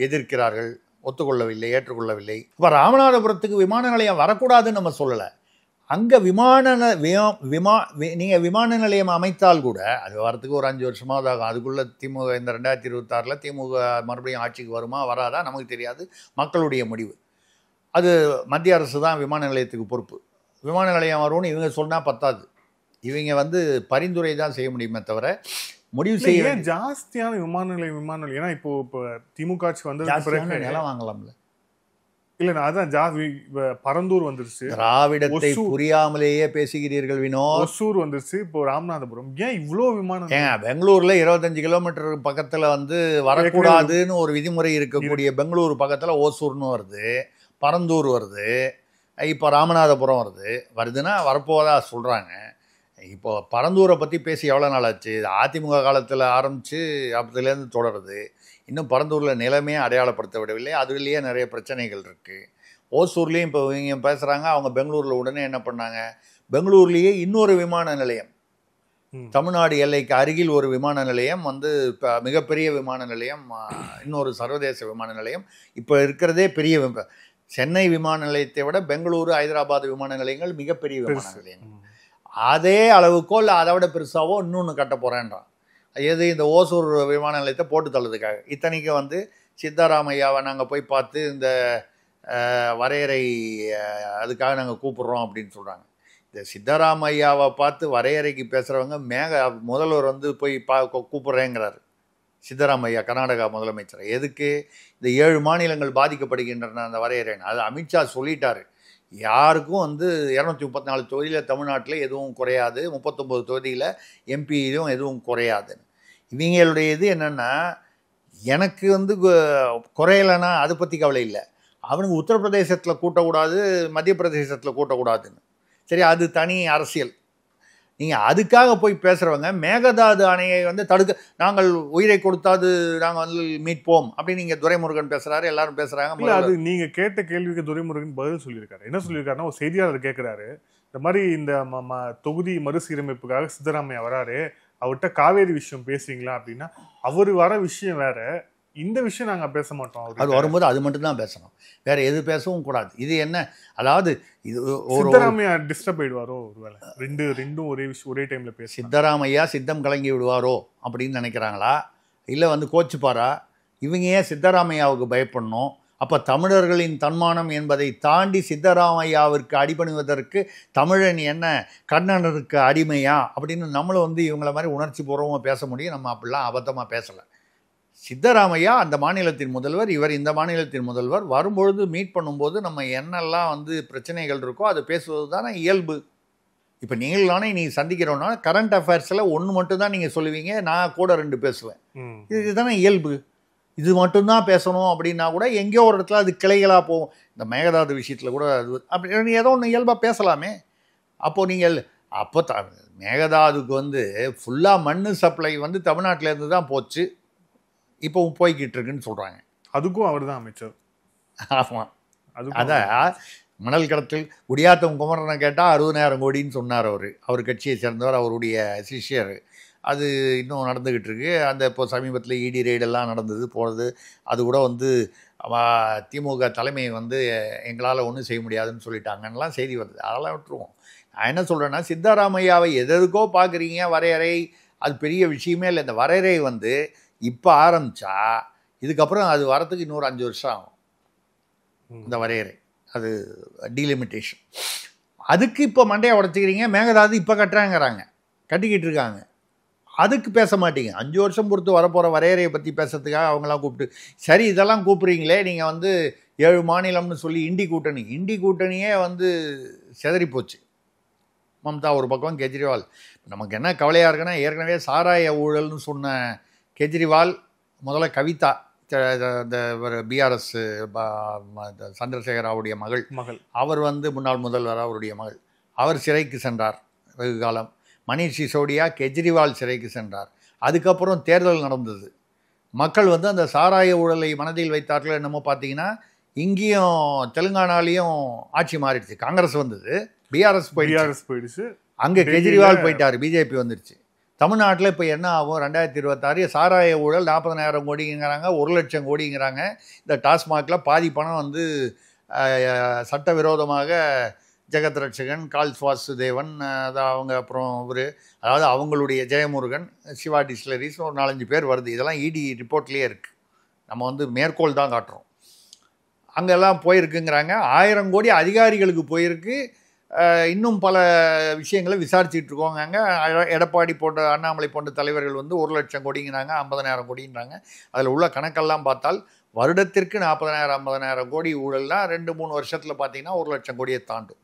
எதிர்க்கிறார்கள், ஒத்துக்கொள்ளவில்லை, ஏற்றுக்கொள்ளவில்லை. இப்போ ராமநாதபுரத்துக்கு விமான நிலையம் வரக்கூடாதுன்னு நம்ம சொல்லலை. அங்கே நீங்கள் விமான நிலையம் அமைத்தால் கூட அது வரத்துக்கு ஒரு 5 வருஷமாவது ஆகும். அதுக்குள்ளே திமுக இந்த 2026 திமுக மறுபடியும் ஆட்சிக்கு வருமா வராதா நமக்கு தெரியாது, மக்களுடைய முடிவு. அது மத்திய அரசு தான் விமான நிலையத்துக்கு பொறுப்பு. விமான நிலையம் வரும்னு இவங்க சொன்னால் பத்தாது, இவங்க வந்து பரிந்துரை தான் செய்ய முடியுமே தவிர முடிவு செய்ய. ஜாஸ்தியான விமான நிலையம் ஏன்னா இப்போ திமுக ஆட்சி வந்து நிலம் வாங்கலாம்ல. இல்ல நான் அதான் பரந்தூர் வந்துருச்சு, திராவிடத்தை புரியாமலேயே பேசுகிறீர்கள் வினோத். ஒசூர் வந்துருச்சு, இப்போ ராமநாதபுரம். ஏன் இவ்வளோ விமானம்? பெங்களூர்ல 25 கிலோமீட்டர் பக்கத்துல வந்து வரக்கூடாதுன்னு ஒரு விதிமுறை இருக்கக்கூடிய பெங்களூர் பக்கத்துல ஓசூர்னு வருது, பரந்தூர் வருது, இப்போ ராமநாதபுரம் வருதுன்னா வரப்போவதா சொல்றாங்க. இப்போ பரந்தூரை பற்றி பேசி எவ்வளோ நாள் ஆச்சு? அதிமுக காலத்தில் ஆரம்பித்து அப்பத்துலேருந்து தொடருது. இன்னும் பரந்தூரில் நிலைமையே அடையாளப்படுத்த விடவில்லை. அதுலேயே நிறைய பிரச்சனைகள் இருக்குது. ஓசூர்லேயும் இப்போ இவங்க பேசுகிறாங்க. அவங்க பெங்களூரில் உடனே என்ன பண்ணாங்க, பெங்களூர்லேயே இன்னொரு விமான நிலையம், தமிழ்நாடு எல்லைக்கு அருகில் ஒரு விமான நிலையம் வந்து இப்போ மிகப்பெரிய விமான நிலையம், இன்னொரு சர்வதேச விமான நிலையம். இப்போ இருக்கிறதே பெரிய சென்னை விமான நிலையத்தை விட பெங்களூரு, ஹைதராபாத் விமான நிலையங்கள் மிகப்பெரிய விமான நிலையங்கள். அதே அளவுக்கோ இல்லை அதை விட பெருசாவோ இன்னொன்று கட்ட போகிறேன்றான். எது? இந்த ஓசூர் விமான நிலையத்தை போட்டு தள்ளதுக்காக. இத்தனைக்கு வந்து சித்தாராமையாவை நாங்கள் போய் பார்த்து இந்த வரையறை அதுக்காக நாங்கள் கூப்பிட்றோம் அப்படின்னு சொல்கிறாங்க. இந்த சித்தாராமையாவை பார்த்து வரையறைக்கு பேசுகிறவங்க முதல்வர் வந்து போய் கூப்பிட்றேங்கிறாரு சித்தராமையா, கர்நாடகா முதலமைச்சர். எதுக்கு? இந்த 7 மாநிலங்கள் பாதிக்கப்படுகின்றன அந்த வரையறை. அது அமித்ஷா சொல்லிட்டாரு. யாருக்கும் வந்து 234 தொகுதியில் தமிழ்நாட்டில் எதுவும் குறையாது, 39 தொகுதியில் எம்பியிலும் எதுவும் குறையாதுன்னு. இவங்களுடைய இது என்னென்னா, எனக்கு வந்து குறையலைன்னா அதை பற்றி கவலை இல்லை, அவனுக்கு உத்தரப்பிரதேசத்தில் கூட்டக்கூடாது, மத்திய பிரதேசத்தில் கூட்டக்கூடாதுன்னு. சரி, அது தனி அரசியல். நீங்கள் அதுக்காக போய் பேசுகிறவங்க மேகதாது அணையை வந்து தடுக்க நாங்கள் உயிரை கொடுத்தாது நாங்கள் வந்து மீட்போம் அப்படின்னு நீங்கள் துரைமுருகன் பேசுகிறாரு, எல்லாரும் பேசுகிறாங்க. அது நீங்கள் கேட்ட கேள்விக்கு துரைமுருகன் பதில் சொல்லியிருக்காரு. என்ன சொல்லியிருக்காருன்னா, ஒரு செய்தியாளர் கேட்குறாரு, இந்த மாதிரி இந்த தொகுதி மறுசீரமைப்புக்காக சித்தராமையா வராரு, அவர்கிட்ட காவேரி விஷயம் பேசுறீங்களா அப்படின்னா, அவர் வர விஷயம் வேற, இந்த விஷயம் நாங்கள் பேச மாட்டோம். அது வரும்போது அது மட்டும் தான் பேசணும், வேற எது பேசவும் கூடாது. இது என்ன, அதாவது இது சித்தராமையா டிஸ்டர்ப் ஆயிடுவாரோ ஒருவேளை, ரெண்டும் ஒரே டைம்ல பேச. சித்தராமையா சித்தம் கலங்கி விடுவாரோ அப்படின்னு நினைக்கிறாங்களா, இல்லை வந்து கோச்சுப்பாரா? இவங்க ஏன் சித்தராமையாவுக்கு பயப்படணும்? அப்போ தமிழர்களின் தன்மானம் என்பதை தாண்டி சித்தராமையாவிற்கு அடிபணிவதற்கு தமிழன் என்ன கண்ணனருக்கு அடிமையா அப்படின்னு நம்மளும் வந்து இவங்கள மாதிரி உணர்ச்சி பூர்வமாக பேச முடியும். நம்ம அப்படிலாம் அபத்தமாக பேசலை. சித்தராமையா அந்த மாநிலத்தின் முதல்வர், இவர் இந்த மாநிலத்தின் முதல்வர். வரும்பொழுது மீட் பண்ணும்போது நம்ம என்னெல்லாம் வந்து பிரச்சனைகள் இருக்கோ அதை பேசுவது தானே இயல்பு. இப்போ நீங்களானே நீ சந்திக்கிறோன்னா கரண்ட் அஃபேர்ஸில் ஒன்று மட்டும்தான் நீங்கள் சொல்லுவீங்க, நான் கூட 2 பேசுவேன். இதுதானே இயல்பு. இது மட்டும்தான் பேசணும் அப்படின்னா கூட எங்கேயோ ஒரு இடத்துல அது கிளைகளாக போகும். இந்த மேகதாது விஷயத்தில் கூட அது அப்படி ஏதோ ஒன்று இயல்பாக பேசலாமே. அப்போது நீங்கள் அப்போ மேகதாதுக்கு வந்து ஃபுல்லாக மண் சப்ளை வந்து தமிழ்நாட்டிலேருந்து தான் போச்சு, இப்போ போய்கிட்டு இருக்குன்னு சொல்கிறாங்க. அதுக்கும் அவர் தான் அமைச்சர். ஆமாம், அதான் மணல் கடத்தல் குடியாத்தம் குமரனை கேட்டால் 60,000 கோடின்னு சொன்னார். அவர் கட்சியை சேர்ந்தவர், அவருடைய சிஷ்யர். அது இன்னும் நடந்துக்கிட்டு இருக்கு. அந்த இப்போ சமீபத்தில் இடி ரெய்டெல்லாம் நடந்தது போகிறது. அது கூட வந்து திமுக தலைமை வந்து எங்களால் ஒன்றும் செய்ய முடியாதுன்னு சொல்லிட்டாங்கன்னெலாம் செய்தி வருது. அதெல்லாம் விட்டுருவோம். நான் என்ன சொல்கிறேன்னா, சித்தராமையாவை எதற்கோ பார்க்குறீங்க. வரையறை அது பெரிய விஷயமே இல்லை. இந்த வரையறை வந்து இப்போ ஆரம்பித்தா இதுக்கப்புறம் அது வரத்துக்கு இன்னொரு 5 வருஷம் ஆகும். இந்த வரையறை அது டீலிமிட்டேஷன். அதுக்கு இப்போ மண்டையை உடச்சிக்கிறீங்க. மேகதாது இப்போ கட்டுறாங்கிறாங்க, கட்டிக்கிட்டு இருக்காங்க. அதுக்கு பேச மாட்டீங்க. 5 வருஷம் பொறுத்து வரப்போகிற வரையறையை பற்றி பேசுறதுக்காக அவங்களாம் கூப்பிட்டு சரி இதெல்லாம் கூப்பிட்றீங்களே. நீங்கள் வந்து 7 மாநிலம்னு சொல்லி இண்டி கூட்டணியே வந்து செதறி போச்சு. மம்தா ஒரு பக்கம், கெஜ்ரிவால். நமக்கு என்ன கவலையாக இருக்குன்னா, ஏற்கனவே சாராய ஊழல்னு சொன்ன கெஜ்ரிவால் முதல்ல கவிதா இந்த பிஆர்எஸ் சந்திரசேகர ராவுடைய மகள், அவர் வந்து முன்னாள் முதல்வர், அவருடைய மகள், அவர் சிறைக்கு சென்றார் வெகு காலம். மணீஷ் சிசோடியா கெஜ்ரிவால் சிறைக்கு சென்றார். அதுக்கப்புறம் தேர்தல் நடந்தது. மக்கள் வந்து அந்த சாராய ஊழலை மனதில் வைத்தார்கள். என்னமோ பார்த்தீங்கன்னா இங்கேயும் தெலுங்கானாலையும் ஆட்சி மாறிடுச்சு. காங்கிரஸ் வந்தது, பிஆர்எஸ் போயிடுச்சு. அங்கே கெஜ்ரிவால் போயிட்டார், பிஜேபி வந்துடுச்சு. தமிழ்நாட்டில் இப்போ என்ன ஆகும்? 2026 சாராய ஊழல் 40,000 கோடிங்கிறாங்க, 1,00,000 கோடிங்கிறாங்க. இந்த டாஸ்மாகில் பாதி பணம் வந்து சட்டவிரோதமாக ஜெகத் ரட்சகன், கால்ஸ் வாசுதேவன், அதான் அவங்க, அப்புறம் இவர், அதாவது அவங்களுடைய ஜெயமுருகன், சிவா டிஸ்லரிஸ், ஒரு 4-5 பேர் வருது. இதெல்லாம் இடி ரிப்போர்ட்லேயே இருக்குது. நம்ம வந்து மேற்கோள் தான் காட்டுறோம். அங்கெல்லாம் போயிருக்குங்கிறாங்க. 1000 கோடி அதிகாரிகளுக்கு போயிருக்கு. இன்னும் பல விஷயங்களை விசாரிச்சுட்டு இருக்கோங்க. எடப்பாடி போன்ற, அண்ணாமலை போன்ற தலைவர்கள் வந்து 1,00,000 கோடிங்கிறாங்க, 50,000 கோடிங்கிறாங்க. அதில் உள்ள கணக்கெல்லாம் பார்த்தால் வருடத்திற்கு 40,000 50,000 கோடி ஊழல்னா 2-3 வருஷத்தில் பார்த்தீங்கன்னா 1,00,000 கோடியை தாண்டும்.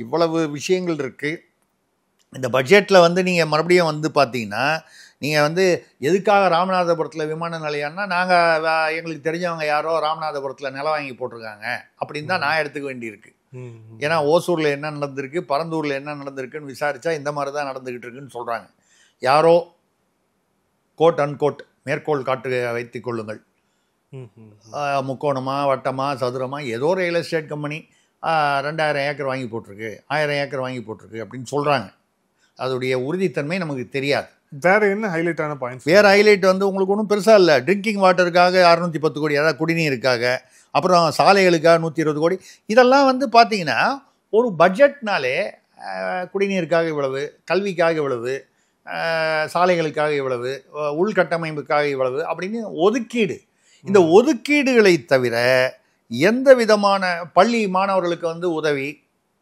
இவ்வளவு விஷயங்கள் இருக்குது. இந்த பட்ஜெட்டில் வந்து நீங்கள் மறுபடியும் வந்து பார்த்தீங்கன்னா, நீங்கள் வந்து எதுக்காக ராமநாதபுரத்தில் விமான நிலையம்னா, நாங்கள் எங்களுக்கு தெரிஞ்சவங்க யாரோ ராமநாதபுரத்தில் நிலம் வாங்கி போட்டிருக்காங்க அப்படின்னு தான் நான் எடுத்துக்க வேண்டியிருக்கு. ஏன்னா ஓசூரில் என்ன நடந்திருக்கு, பரந்தூரில் என்ன நடந்திருக்குன்னு விசாரித்தா இந்த மாதிரி தான் நடந்துக்கிட்டு இருக்குன்னு சொல்கிறாங்க. யாரோ கோட் அன்கோட் மேற்கோள் காட்டு வைத்து கொள்ளுங்கள். முக்கோணமாக, வட்டமாக, சதுரமாக, ஏதோ ரியல் எஸ்டேட் கம்பெனி 2,000 ஏக்கர் வாங்கி போட்டிருக்கு, 1000 ஏக்கர் வாங்கி போட்டிருக்கு அப்படின்னு சொல்கிறாங்க. அதோடைய உறுதித்தன்மை நமக்கு தெரியாது. வேறு என்ன ஹைலைட்டான பாயிண்ட்ஸ்? வேறு ஹைலைட் வந்து உங்களுக்கு ஒன்றும் பெருசாக இல்லை. ட்ரிங்கிங் வாட்டருக்காக 610 கோடி, அதாவது குடிநீருக்காக, அப்புறம் சாலைகளுக்காக 120 கோடி. இதெல்லாம் வந்து பார்த்தீங்கன்னா ஒரு பட்ஜெட்னாலே குடிநீருக்காக இவ்வளவு, கல்விக்காக இவ்வளவு, சாலைகளுக்காக இவ்வளவு, உள்கட்டமைப்புக்காக இவ்வளவு அப்படின்னு ஒதுக்கீடு. இந்த ஒதுக்கீடுகளை தவிர எந்த விதமான பள்ளி மாணவர்களுக்கு வந்து உதவி,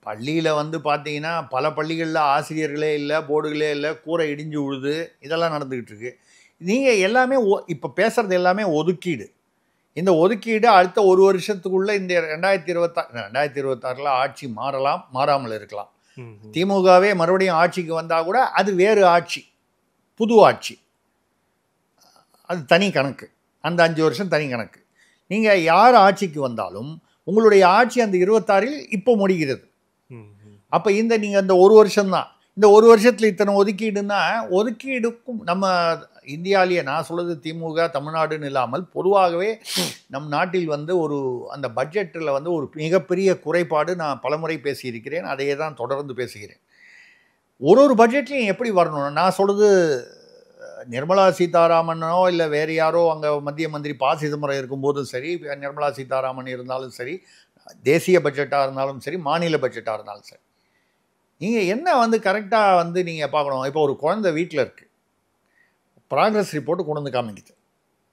பள்ளியில் வந்து பார்த்தீங்கன்னா பல பள்ளிகளில் ஆசிரியர்களே இல்லை, போர்டுகளே இல்லை, கூரை இடிஞ்சு விழுது, இதெல்லாம் நடந்துக்கிட்டு இருக்கு. நீங்கள் எல்லாமே இப்போ பேசுகிறது எல்லாமே ஒதுக்கீடு. இந்த ஒதுக்கீடு அடுத்த 1 வருஷத்துக்குள்ளே இந்த 2026 ஆட்சி மாறலாம், மாறாமல் இருக்கலாம். திமுகவே மறுபடியும் ஆட்சிக்கு வந்தால் கூட அது வேறு ஆட்சி, புது ஆட்சி, அது தனி கணக்கு. அந்த 5 வருஷம் தனி கணக்கு. நீங்கள் யார் ஆட்சிக்கு வந்தாலும் உங்களுடைய ஆட்சி அந்த 26 இப்போ முடிகிறது. அப்போ நீங்கள் அந்த 1 வருஷம்தான். இந்த 1 வருஷத்தில் இத்தனை ஒதுக்கீடுன்னா, ஒதுக்கீடுக்கும் நம்ம இந்தியாவிலேயே, நான் சொல்கிறது திமுக தமிழ்நாடுன்னு இல்லாமல் பொதுவாகவே நம் நாட்டில் வந்து அந்த பட்ஜெட்டில் வந்து ஒரு மிகப்பெரிய குறைபாடு நான் பலமுறை பேசியிருக்கிறேன். அதையே தான் தொடர்ந்து பேசுகிறேன். ஒரு பட்ஜெட்லையும் எப்படி வரணும்னா, நான் சொல்கிறது நிர்மலா சீதாராமனோ இல்லை வேறு யாரோ அங்கே மத்திய மந்திரி ப. சிதம்பரம் இருக்கும்போதும் சரி, நிர்மலா சீதாராமன் இருந்தாலும் சரி, தேசிய பட்ஜெட்டாக இருந்தாலும் சரி, மாநில பட்ஜெட்டாக இருந்தாலும் சரி, நீங்கள் என்ன வந்து கரெக்டாக வந்து நீங்கள் பார்க்கணும். இப்போ ஒரு குழந்தை வீட்டில் இருக்குது, ப்ராக்ரஸ் ரிப்போர்ட்டு கொண்டு வந்து காமிக்குது.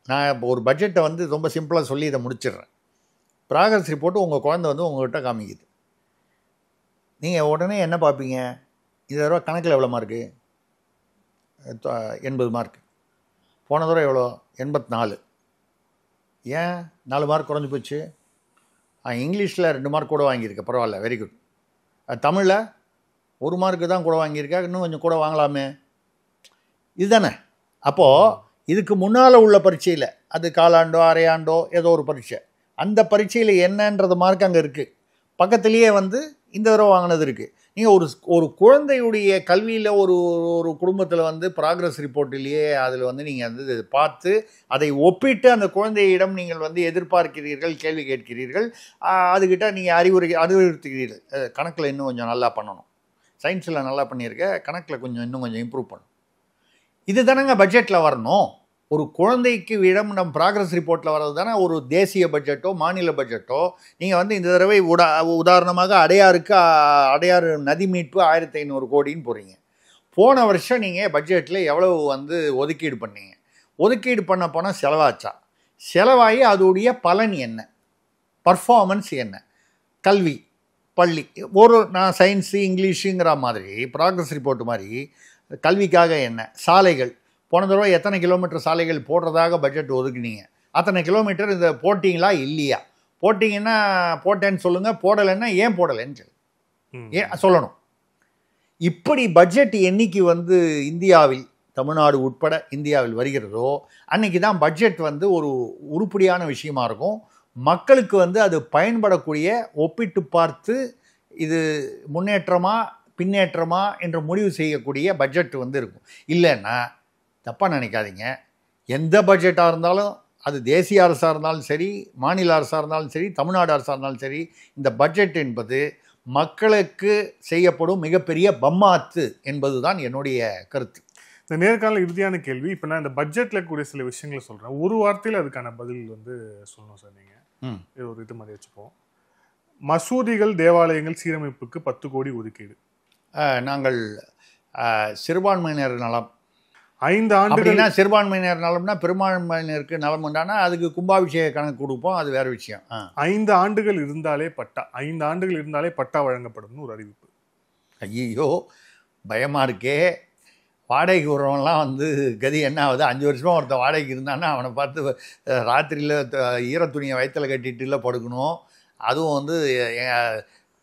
நான் இப்போ ஒரு பட்ஜெட்டை வந்து ரொம்ப சிம்பிளாக சொல்லி இதை முடிச்சிடுறேன். ப்ராக்ரஸ் ரிப்போர்ட்டு உங்கள் குழந்தை வந்து உங்கள்கிட்ட காமிக்குது. நீங்கள் உடனே என்ன பார்ப்பீங்க? இந்த தடவை கணக்கில் எவ்வளோ மார்க்கு? 80 மார்க்கு. போன தடவை எவ்வளோ? 84. ஏன் 4 மார்க் குறைஞ்சி போச்சு? இங்கிலீஷில் 2 மார்க் கூட வாங்கியிருக்கேன், பரவாயில்ல, வெரி குட். தமிழில் 1 மார்க்கு தான் கூட வாங்கியிருக்கேன், இன்னும் கொஞ்சம் கூட வாங்கலாமே. இதுதானே. அப்போது இதுக்கு முன்னால் உள்ள பரீட்சையில், அது காலாண்டோ அரையாண்டோ ஏதோ ஒரு பரீட்சை, அந்த பரீட்சையில் என்னன்றது மார்க் அங்கே இருக்குது. பக்கத்துலேயே வந்து இந்த தடவை வாங்கினது இருக்குது. நீங்கள் ஒரு குழந்தையுடைய கல்வியில் ஒரு குடும்பத்தில் வந்து ப்ராக்ரஸ் ரிப்போர்ட்டிலேயே அதில் வந்து நீங்கள் வந்து பார்த்து அதை ஒப்பிட்டு அந்த குழந்தையிடம் நீங்கள் வந்து எதிர்பார்க்கிறீர்கள், கேள்வி கேட்கிறீர்கள், அதுக்கிட்ட நீங்கள் அறிவுறுத்துகிறீர்கள். கணக்கில் இன்னும் கொஞ்சம் நல்லா பண்ணணும், சயின்ஸில் நல்லா பண்ணியிருக்க, கணக்கில் இன்னும் கொஞ்சம் இம்ப்ரூவ் பண்ணணும். இது தானேங்க பட்ஜெட்டில் வரணும். ஒரு குழந்தைக்கு இடம் நம் ப்ராக்ரஸ் ரிப்போர்ட்டில் வர்றது தானே ஒரு தேசிய பட்ஜெட்டோ மாநில பட்ஜெட்டோ. நீங்கள் வந்து இந்த தடவை உதாரணமாக அடையாறு நதி மீட்பு 1500 கோடின்னு போகிறீங்க. போன வருஷம் நீங்கள் பட்ஜெட்டில் எவ்வளவு வந்து ஒதுக்கீடு பண்ணீங்க? ஒதுக்கீடு பண்ண போனால் செலவாச்சா? செலவாகி அதோடைய பலன் என்ன? பர்ஃபார்மன்ஸ் என்ன? கல்வி, பள்ளி, நான் சயின்ஸு இங்கிலீஷுங்கிற மாதிரி ப்ராக்ரஸ் ரிப்போர்ட் மாதிரி கல்விக்காக என்ன? சாலைகள், போன தடவை எத்தனை கிலோமீட்டர் சாலைகள் போடுறதாக பட்ஜெட் ஒதுக்குனீங்க? அத்தனை கிலோமீட்டர் இந்த போட்டிங்களா இல்லையா? போட்டிங்கன்னா போட்டேன்னு சொல்லுங்கள், போடலைன்னா ஏன் போடலைன்னு சொல்லணும். இப்படி பட்ஜெட் என்னைக்கு வந்து இந்தியாவில், தமிழ்நாடு உட்பட இந்தியாவில் வருகிறதோ அன்றைக்கி தான் பட்ஜெட் வந்து ஒரு உருப்படியான விஷயமா இருக்கும். மக்களுக்கு வந்து அது பயன்படக்கூடிய, ஒப்பிட்டு பார்த்து இது முன்னேற்றமா பின்னேற்றமா என்று முடிவு செய்யக்கூடிய பட்ஜெட் வந்து இருக்கும். இல்லைன்னா தப்பாக நினைக்காதீங்க, எந்த பட்ஜெட்டாக இருந்தாலும், அது தேசிய அரசாக இருந்தாலும் சரி, மாநில அரசாக இருந்தாலும் சரி, தமிழ்நாடு அரசாக இருந்தாலும் சரி, இந்த பட்ஜெட் என்பது மக்களுக்கு செய்யப்படும் மிகப்பெரிய பம்மாத்து என்பது தான் என்னுடைய கருத்து. இந்த நேர்காணல் இறுதியான கேள்வி. இப்போ நான் இந்த பட்ஜெட்டில் கூடிய சில விஷயங்களை சொல்கிறேன், ஒரு வார்த்தையில் அதுக்கான பதில் வந்து சொல்லணும் சார். நீங்கள் இது ஒரு இது மாதிரி வச்சுப்போம். மசூதிகள் தேவாலயங்கள் சீரமைப்புக்கு 10 கோடி ஒதுக்கீடு. நாங்கள் சிறுபான்மையினர் நலம் 5 ஆண்டுகள், சிறுபான்மையினர் நலம்னா பெரும்பான்மையினருக்கு நலம் உண்டானா அதுக்கு கும்பாபிஷேக கணக்கு கொடுப்போம், அது வேற விஷயம். 5 ஆண்டுகள் இருந்தாலே பட்டா, 5 ஆண்டுகள் இருந்தாலே பட்டா வழங்கப்படும் ஒரு அறிவிப்பு. ஐயோ, பயமாக இருக்கே. வாடகைக்கு விடுறவன்லாம் வந்து கதி என்ன ஆகுது? 5 வருஷமாக ஒருத்தன் வாடகைக்கு இருந்தான்னா அவனை பார்த்து ராத்திரியில் ஈரத்துணியை வயிற்றில் கட்டிட்டுல படுக்கணும். அதுவும் வந்து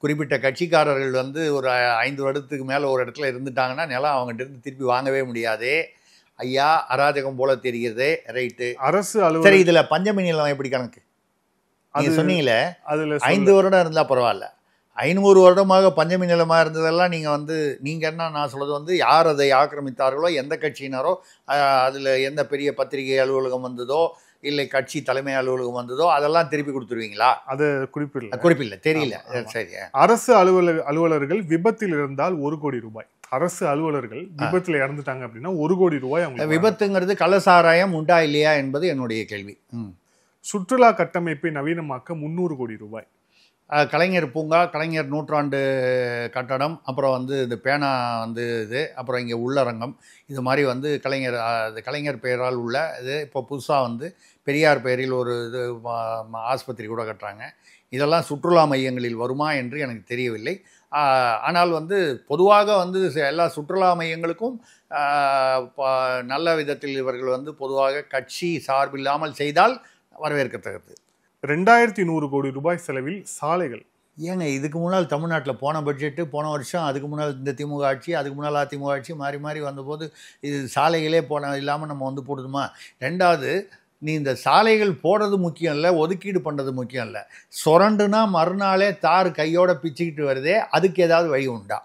குறிப்பிட்ட கட்சிக்காரர்கள் வந்து ஒரு 5 வருடத்துக்கு மேலே ஒரு இடத்துல இருந்துட்டாங்கன்னா நிலம் அவங்ககிட்ட இருந்து திருப்பி வாங்கவே முடியாதே. ஐயா, அராஜகம் போல தெரிகிறது. ரைட்டு, அரசு அலுவலகம். சரி, இதில் பஞ்சமி நிலம் எப்படி கணக்கு? நீங்கள் சொன்னீங்களே அதில் 5 வருடம் இருந்தால் பரவாயில்ல, 500 வருடமாக பஞ்சமி நிலமாக இருந்ததெல்லாம் நீங்கள் என்ன, நான் சொல்கிறது வந்து யார் அதை ஆக்கிரமித்தார்களோ, எந்த கட்சியினரோ, அதில் எந்த பெரிய பத்திரிகை அலுவலகம் வந்ததோ இல்லை கட்சி தலைமை அலுவலகம் வந்ததோ அதெல்லாம் திருப்பி கொடுத்துருவீங்களா? அது குறிப்பில்லை, தெரியல. சரி, அரசு அலுவலர்கள் விபத்தில் இருந்தால் 1 கோடி ரூபாய். அரசு அலுவலர்கள் விபத்தில் இறந்துட்டாங்க அப்படின்னா 1 கோடி ரூபாய். விபத்துங்கிறது கள்ளசாராயம் உண்டா இல்லையா என்பது என்னுடைய கேள்வி. சுற்றுலா கட்டமைப்பை நவீனமாக்க 300 கோடி ரூபாய். கலைஞர் பூங்கா, கலைஞர் நூற்றாண்டு கட்டடம், அப்புறம் வந்து இந்த பேனா வந்து இது, அப்புறம் இங்கே உள்ளரங்கம், இது மாதிரி வந்து கலைஞர் பெயரால் உள்ள இது. இப்போ புதுசாக வந்து பெரியார் பெயரில் ஒரு இது ஆஸ்பத்திரி கூட கட்டுறாங்க. இதெல்லாம் சுற்றுலா மையங்களில் வருமா என்று எனக்கு தெரியவில்லை. ஆனால் வந்து பொதுவாக வந்து எல்லா சுற்றுலா மையங்களுக்கும் நல்ல விதத்தில் இவர்கள் வந்து பொதுவாக கட்சி சார்பில்லாமல் செய்தால் வரவேற்கத்தக்கது. 2100 கோடி ரூபாய் செலவில் சாலைகள். ஏங்க, இதுக்கு முன்னால் தமிழ்நாட்டில் போன பட்ஜெட்டு, போன வருஷம், அதுக்கு முன்னால் இந்த திமுக ஆட்சி, அதுக்கு முன்னால் அதிமுக ஆட்சி மாறி மாறி வந்தபோது இது சாலைகளே இல்லாமல் நம்ம வந்து போடுதுமா? ரெண்டாவது, நீ இந்த சாலைகள் போடுறது முக்கியம் இல்லை, ஒதுக்கீடு பண்ணுறது முக்கியம் இல்லை. சொரண்டுனா மறுநாளே தார் கையோட பிச்சுக்கிட்டு வருதே, அதுக்கு ஏதாவது வழி உண்டா?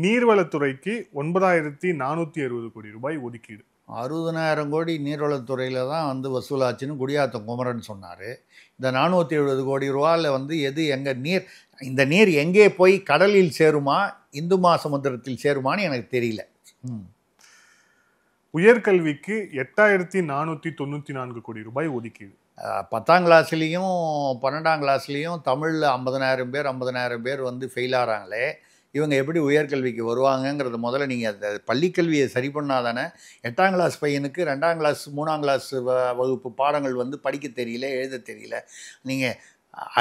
நீர்வளத்துறைக்கு 9460 கோடி ரூபாய் ஒதுக்கீடு. 60,000 கோடி நீர்வளத்துறையில் தான் வந்து வசூலாச்சுன்னு குடியாத்தம் குமரன் சொன்னார். இந்த 470 கோடி ரூபாயில் வந்து இந்த நீர் எங்கே போய் கடலில் சேருமா, இந்து மகாசமுத்திரத்தில் சேருமான்னு எனக்கு தெரியல. உயர்கல்விக்கு 8494 கோடி ரூபாய் ஒதுக்கீடு. 10ஆம் கிளாஸ்லேயும் 12ஆம் கிளாஸ்லேயும் தமிழில் 50,000 பேர் வந்து ஃபெயில் ஆகிறாங்களே, இவங்க எப்படி உயர்கல்விக்கு வருவாங்கங்கிறத முதல்ல நீங்கள் அந்த பள்ளிக்கல்வியை சரி பண்ணாதானே. 8ஆம் கிளாஸ் பையனுக்கு 2ஆம் கிளாஸ் 3ஆம் கிளாஸ் வகுப்பு பாடங்கள் வந்து படிக்க தெரியல, எழுத தெரியல. நீங்கள்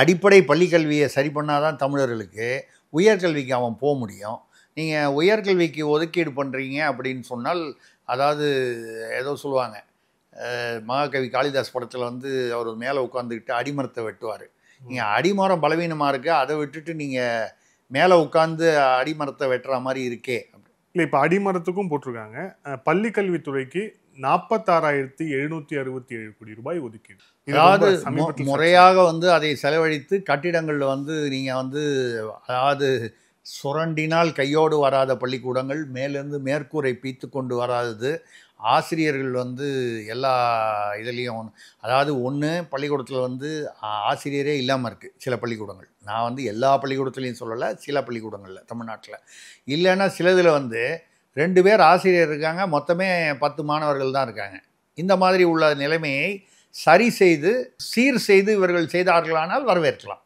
அடிப்படை பள்ளிக்கல்வியை சரி பண்ணாதான் தமிழர்களுக்கு உயர்கல்விக்கு அவன் போக முடியும். நீங்கள் உயர்கல்விக்கு ஒதுக்கீடு பண்ணுறீங்க அப்படின்னு சொன்னால், அதாவது ஏதோ சொல்லுவாங்க, மகாகவி காளிதாஸ் படத்தில் வந்து அவர் மேலே உட்காந்துக்கிட்டு அடிமரத்தை வெட்டுவார். நீங்கள் அடிமரம் பலவீனமாக இருக்குது, அதை விட்டுட்டு நீங்கள் மேலே உட்காந்து அடிமரத்தை வெட்டுற மாதிரி இருக்கே. இல்லை, இப்போ அடிமரத்துக்கும் போட்டிருக்காங்க. பள்ளி கல்வித்துறைக்கு 46,767 கோடி ரூபாய் ஒதுக்கீடு. அதாவது முறையாக வந்து அதை செலவழித்து கட்டிடங்களில் வந்து நீங்கள் வந்து அதாவது சுரண்டினால் கையோடு வராத பள்ளிக்கூடங்கள், மேலேருந்து மேற்கூரை பீத்து கொண்டு வராதது, ஆசிரியர்கள் வந்து எல்லா இதுலேயும் அதாவது ஒன்று பள்ளிக்கூடத்தில் வந்து ஆசிரியரே இல்லாமல் இருக்குது சில பள்ளிக்கூடங்கள். நான் வந்து எல்லா பள்ளிக்கூடத்துலேயும் சொல்லலை, சில பள்ளிக்கூடங்களில் தமிழ்நாட்டில். இல்லைன்னா சிலதில் வந்து 2 பேர் ஆசிரியர் இருக்காங்க, மொத்தமே 10 மாணவர்கள் தான் இருக்காங்க. இந்த மாதிரி உள்ள நிலைமையை சரி செய்து சீர் செய்து இவர்கள் செய்தார்களானால் வரவேற்கலாம்.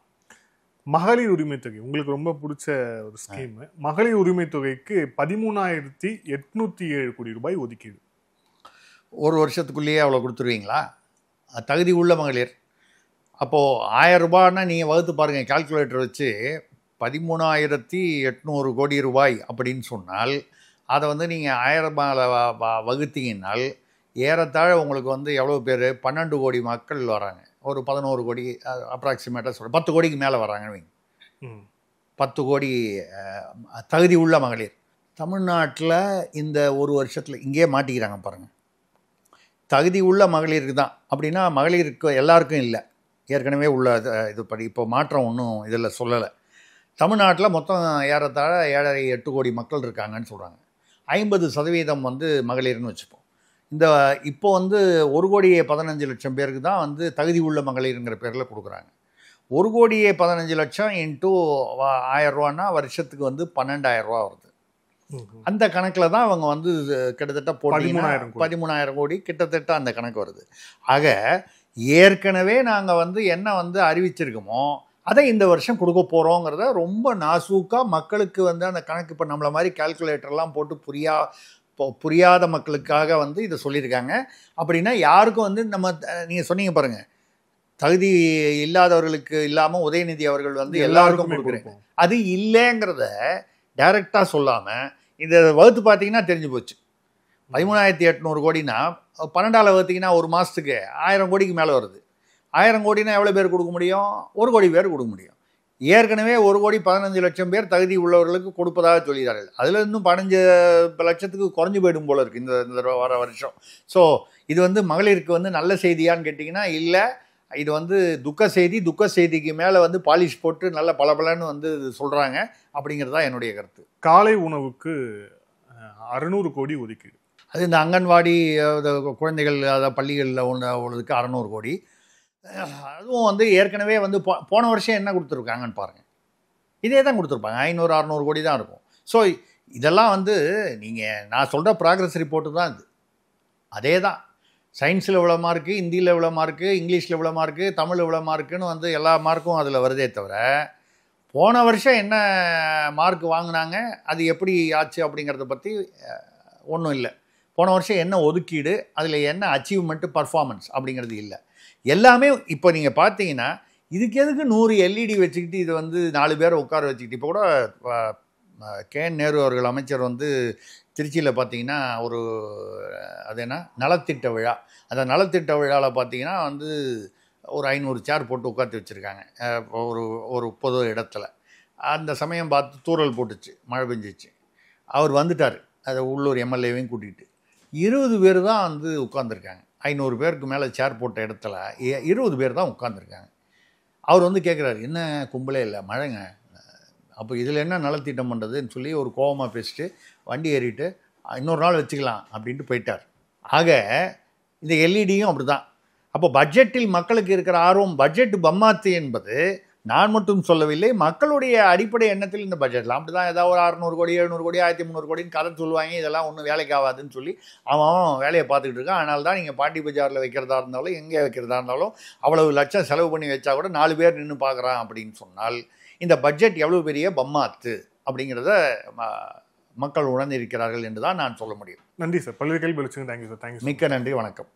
மகளிர் உரிமை தொகை உங்களுக்கு ரொம்ப பிடிச்ச ஒரு ஸ்கீம். மகளிர் உரிமை தொகைக்கு 13,807 கோடி ரூபாய் ஒதுக்கீடு. ஒரு வருஷத்துக்குள்ளேயே அவ்வளோ கொடுத்துருவீங்களா? தகுதி உள்ள மகளிர். அப்போது 1000 ரூபான்னா நீங்கள் வகுத்து பாருங்கள் கால்குலேட்டர் வச்சு. 13,800 கோடி ரூபாய் அப்படின்னு சொன்னால் அதை வந்து நீங்கள் 1000 வகுத்தீங்கன்னால் ஏறத்தாழ உங்களுக்கு வந்து எவ்வளோ பேர்? 12 கோடி மக்கள் வராங்க. ஒரு 11 கோடி அப்ராக்சிமேட்டாக சொல்கிறேன், 10 கோடிக்கு மேலே வராங்கன்னு வைங்க. 10 கோடி தகுதி உள்ள மகளிர் தமிழ்நாட்டில் இந்த ஒரு வருஷத்தில் இங்கேயே மாட்டிக்கிறாங்க பாருங்கள். தகுதி உள்ள மகளிருக்கு தான் அப்படின்னா மகளிருக்கு எல்லாருக்கும் இல்லை, ஏற்கனவே உள்ள இது படி இப்போ மாற்றம் ஒன்றும் இதில் சொல்லலை. தமிழ்நாட்டில் மொத்தம் ஏறத்தாழ 7.5-8 கோடி மக்கள் இருக்காங்கன்னு சொல்கிறாங்க. 50% வந்து மகளிர்னு வச்சுப்போம். இந்த இப்போ வந்து 1,15,00,000 பேருக்கு தான் வந்து தகுதி உள்ள மகளிருங்கிற பேரில் கொடுக்குறாங்க. 1,15,00,000 இன்ட்டு 1000 ரூபான்னா வருஷத்துக்கு வந்து 12,000 ரூபா வருது. அந்த கணக்கில் தான் அவங்க வந்து கிட்டத்தட்ட போட்டிங்கன்னா 13,000 கோடி கிட்டத்தட்ட அந்த கணக்கு வருது. ஆக ஏற்கனவே நாங்கள் வந்து என்ன வந்து அறிவிச்சிருக்கோமோ அதை இந்த வருஷம் கொடுக்க போகிறோங்கிறத ரொம்ப நாசூக்காக மக்களுக்கு வந்து அந்த கணக்கு இப்போ நம்மளை மாதிரி கால்குலேட்டர்லாம் போட்டு புரியாத மக்களுக்காக வந்து இதை சொல்லியிருக்காங்க. அப்படின்னா யாருக்கும் வந்து நம்ம நீங்கள் சொன்னீங்க பாருங்கள், தகுதி இல்லாதவர்களுக்கு இல்லாமல் உதயநிதி அவர்கள் வந்து எல்லாருக்கும் கொடுக்குறேன், அது இல்லைங்கிறத டைரெக்டாக சொல்லாமல் இந்த வகுத்து பார்த்தீங்கன்னா தெரிஞ்சு போச்சு. 13,800 கோடினா 12ஆல் வகுத்திங்கன்னா ஒரு மாதத்துக்கு 1000 கோடிக்கு மேலே வருது. 1000 கோடினா எவ்வளோ பேர் கொடுக்க முடியும்? 1 கோடி பேர் கொடுக்க முடியும். ஏற்கனவே 1,15,00,000 பேர் தகுதி உள்ளவர்களுக்கு கொடுப்பதாக சொல்கிறார்கள். அதில் இன்னும் 15 லட்சத்துக்கு குறைஞ்சி போயிடும் போல இருக்குது இந்த வர வருஷம். ஸோ இது வந்து மகளிருக்கு வந்து நல்ல செய்தியான்னு கேட்டிங்கன்னா இல்லை, இது வந்து துக்க செய்திக்கு மேலே வந்து பாலிஷ் போட்டு நல்ல பலபலன்னு வந்து சொல்கிறாங்க அப்படிங்கிறதா என்னுடைய கருத்து. காலை உணவுக்கு 600 கோடி ஒதுக்கீடு. அது இந்த அங்கன்வாடி குழந்தைகள் அதாவது பள்ளிகளில் உள்ளதுக்கு 600 கோடி. அதுவும் வந்து ஏற்கனவே வந்து போன வருஷம் என்ன கொடுத்துருக்காங்கன்னு பாருங்கள், இதே தான் கொடுத்துருப்பாங்க. 500-600 கோடி தான் இருக்கும். ஸோ இதெல்லாம் வந்து நான் சொல்கிற ப்ராக்ரஸ் ரிப்போர்ட்டு தான் இது. அதே தான் சயின்ஸில் இவ்வளோ மார்க்கு, ஹிந்தியில் இவ்வளோ மார்க்கு, இங்கிலீஷில் இவ்வளோ மார்க்கு, தமிழ் இவ்வளோ மார்க்குன்னு வந்து எல்லா மார்க்கும் அதில் வருதே தவிர போன வருஷம் என்ன மார்க் வாங்கினாங்க அது எப்படி ஆச்சு அப்படிங்கிறத பற்றி ஒன்றும் இல்லை. போன வருஷம் என்ன ஒதுக்கீடு, அதில் என்ன அச்சீவ்மெண்ட்டு, பர்ஃபார்மன்ஸ் அப்படிங்கிறது இல்லை. எல்லாமே இப்போ நீங்கள் பார்த்தீங்கன்னா இதுக்கு எதுக்கு 100 LED வச்சுக்கிட்டு இது வந்து 4 பேரை உட்கார வச்சுக்கிட்டு. இப்போ கூட கேஎன் நேரு அவர்கள் அமைச்சர் வந்து திருச்சியில் பார்த்தீங்கன்னா ஒரு அது என்ன நலத்திட்ட விழா, அந்த நலத்திட்ட விழாவில் பார்த்தீங்கன்னா வந்து ஒரு 500 சேர் போட்டு உட்காந்து வச்சுருக்காங்க ஒரு பொது இடத்துல. அந்த சமயம் பார்த்து தூறல் போட்டுச்சு, மழை பெஞ்சிச்சு. அவர் வந்துட்டார், அதை உள்ளூர் எம்எல்ஏவையும் கூட்டிகிட்டு. 20 பேர் தான் வந்து உட்காந்துருக்காங்க. 500 பேருக்கு மேலே சேர் போட்ட இடத்துல 20 பேர் தான் உட்காந்துருக்காங்க. அவர் வந்து கேட்குறாரு, என்ன கும்பலே இல்லை, மழைங்க, அப்போ இதில் என்ன நலத்திட்டம் பண்ணுறதுன்னு சொல்லி ஒரு கோபமாக பேசிட்டு வண்டி ஏறிட்டு இன்னொரு நாள் வச்சுக்கலாம் அப்படின்ட்டு போயிட்டார். ஆக இந்த எல்இடியும் அப்படி தான். அப்போ பட்ஜெட்டில் மக்களுக்கு இருக்கிற ஆர்வம், பட்ஜெட் பம்மாத்து என்பது நான் மட்டும் சொல்லவில்லை, மக்களுடைய அடிப்படை எண்ணத்தில் இந்த பட்ஜெட்டில் அப்படி தான். ஏதாவது ஒரு 600 கோடி 700 கோடி 1300 கோடின்னு கதை சொல்லுவாங்க. இதெல்லாம் ஒன்றும் வேலைக்கு ஆகாதுன்னு சொல்லி அவன் வேலையை பார்த்துக்கிட்டு இருக்கான். அதனால தான் நீங்கள் பாண்டி பஜாரில் வைக்கிறதா இருந்தாலும் எங்கே வைக்கிறதா இருந்தாலும் அவ்வளவு லட்சம் செலவு பண்ணி வச்சா கூட 4 பேர் நின்று பார்க்குறான் அப்படின்னு சொன்னால் இந்த பட்ஜெட் எவ்வளோ பெரிய பம்மாத்து அப்படிங்கிறத மக்கள் உணர்ந்திருக்கிறார்கள் என்று தான் நான் சொல்ல முடியும். நன்றி சார், பல்வேறு கேள்வி. Thank you sir. தேங்க்யூ. மிக்க நன்றி, வணக்கம்.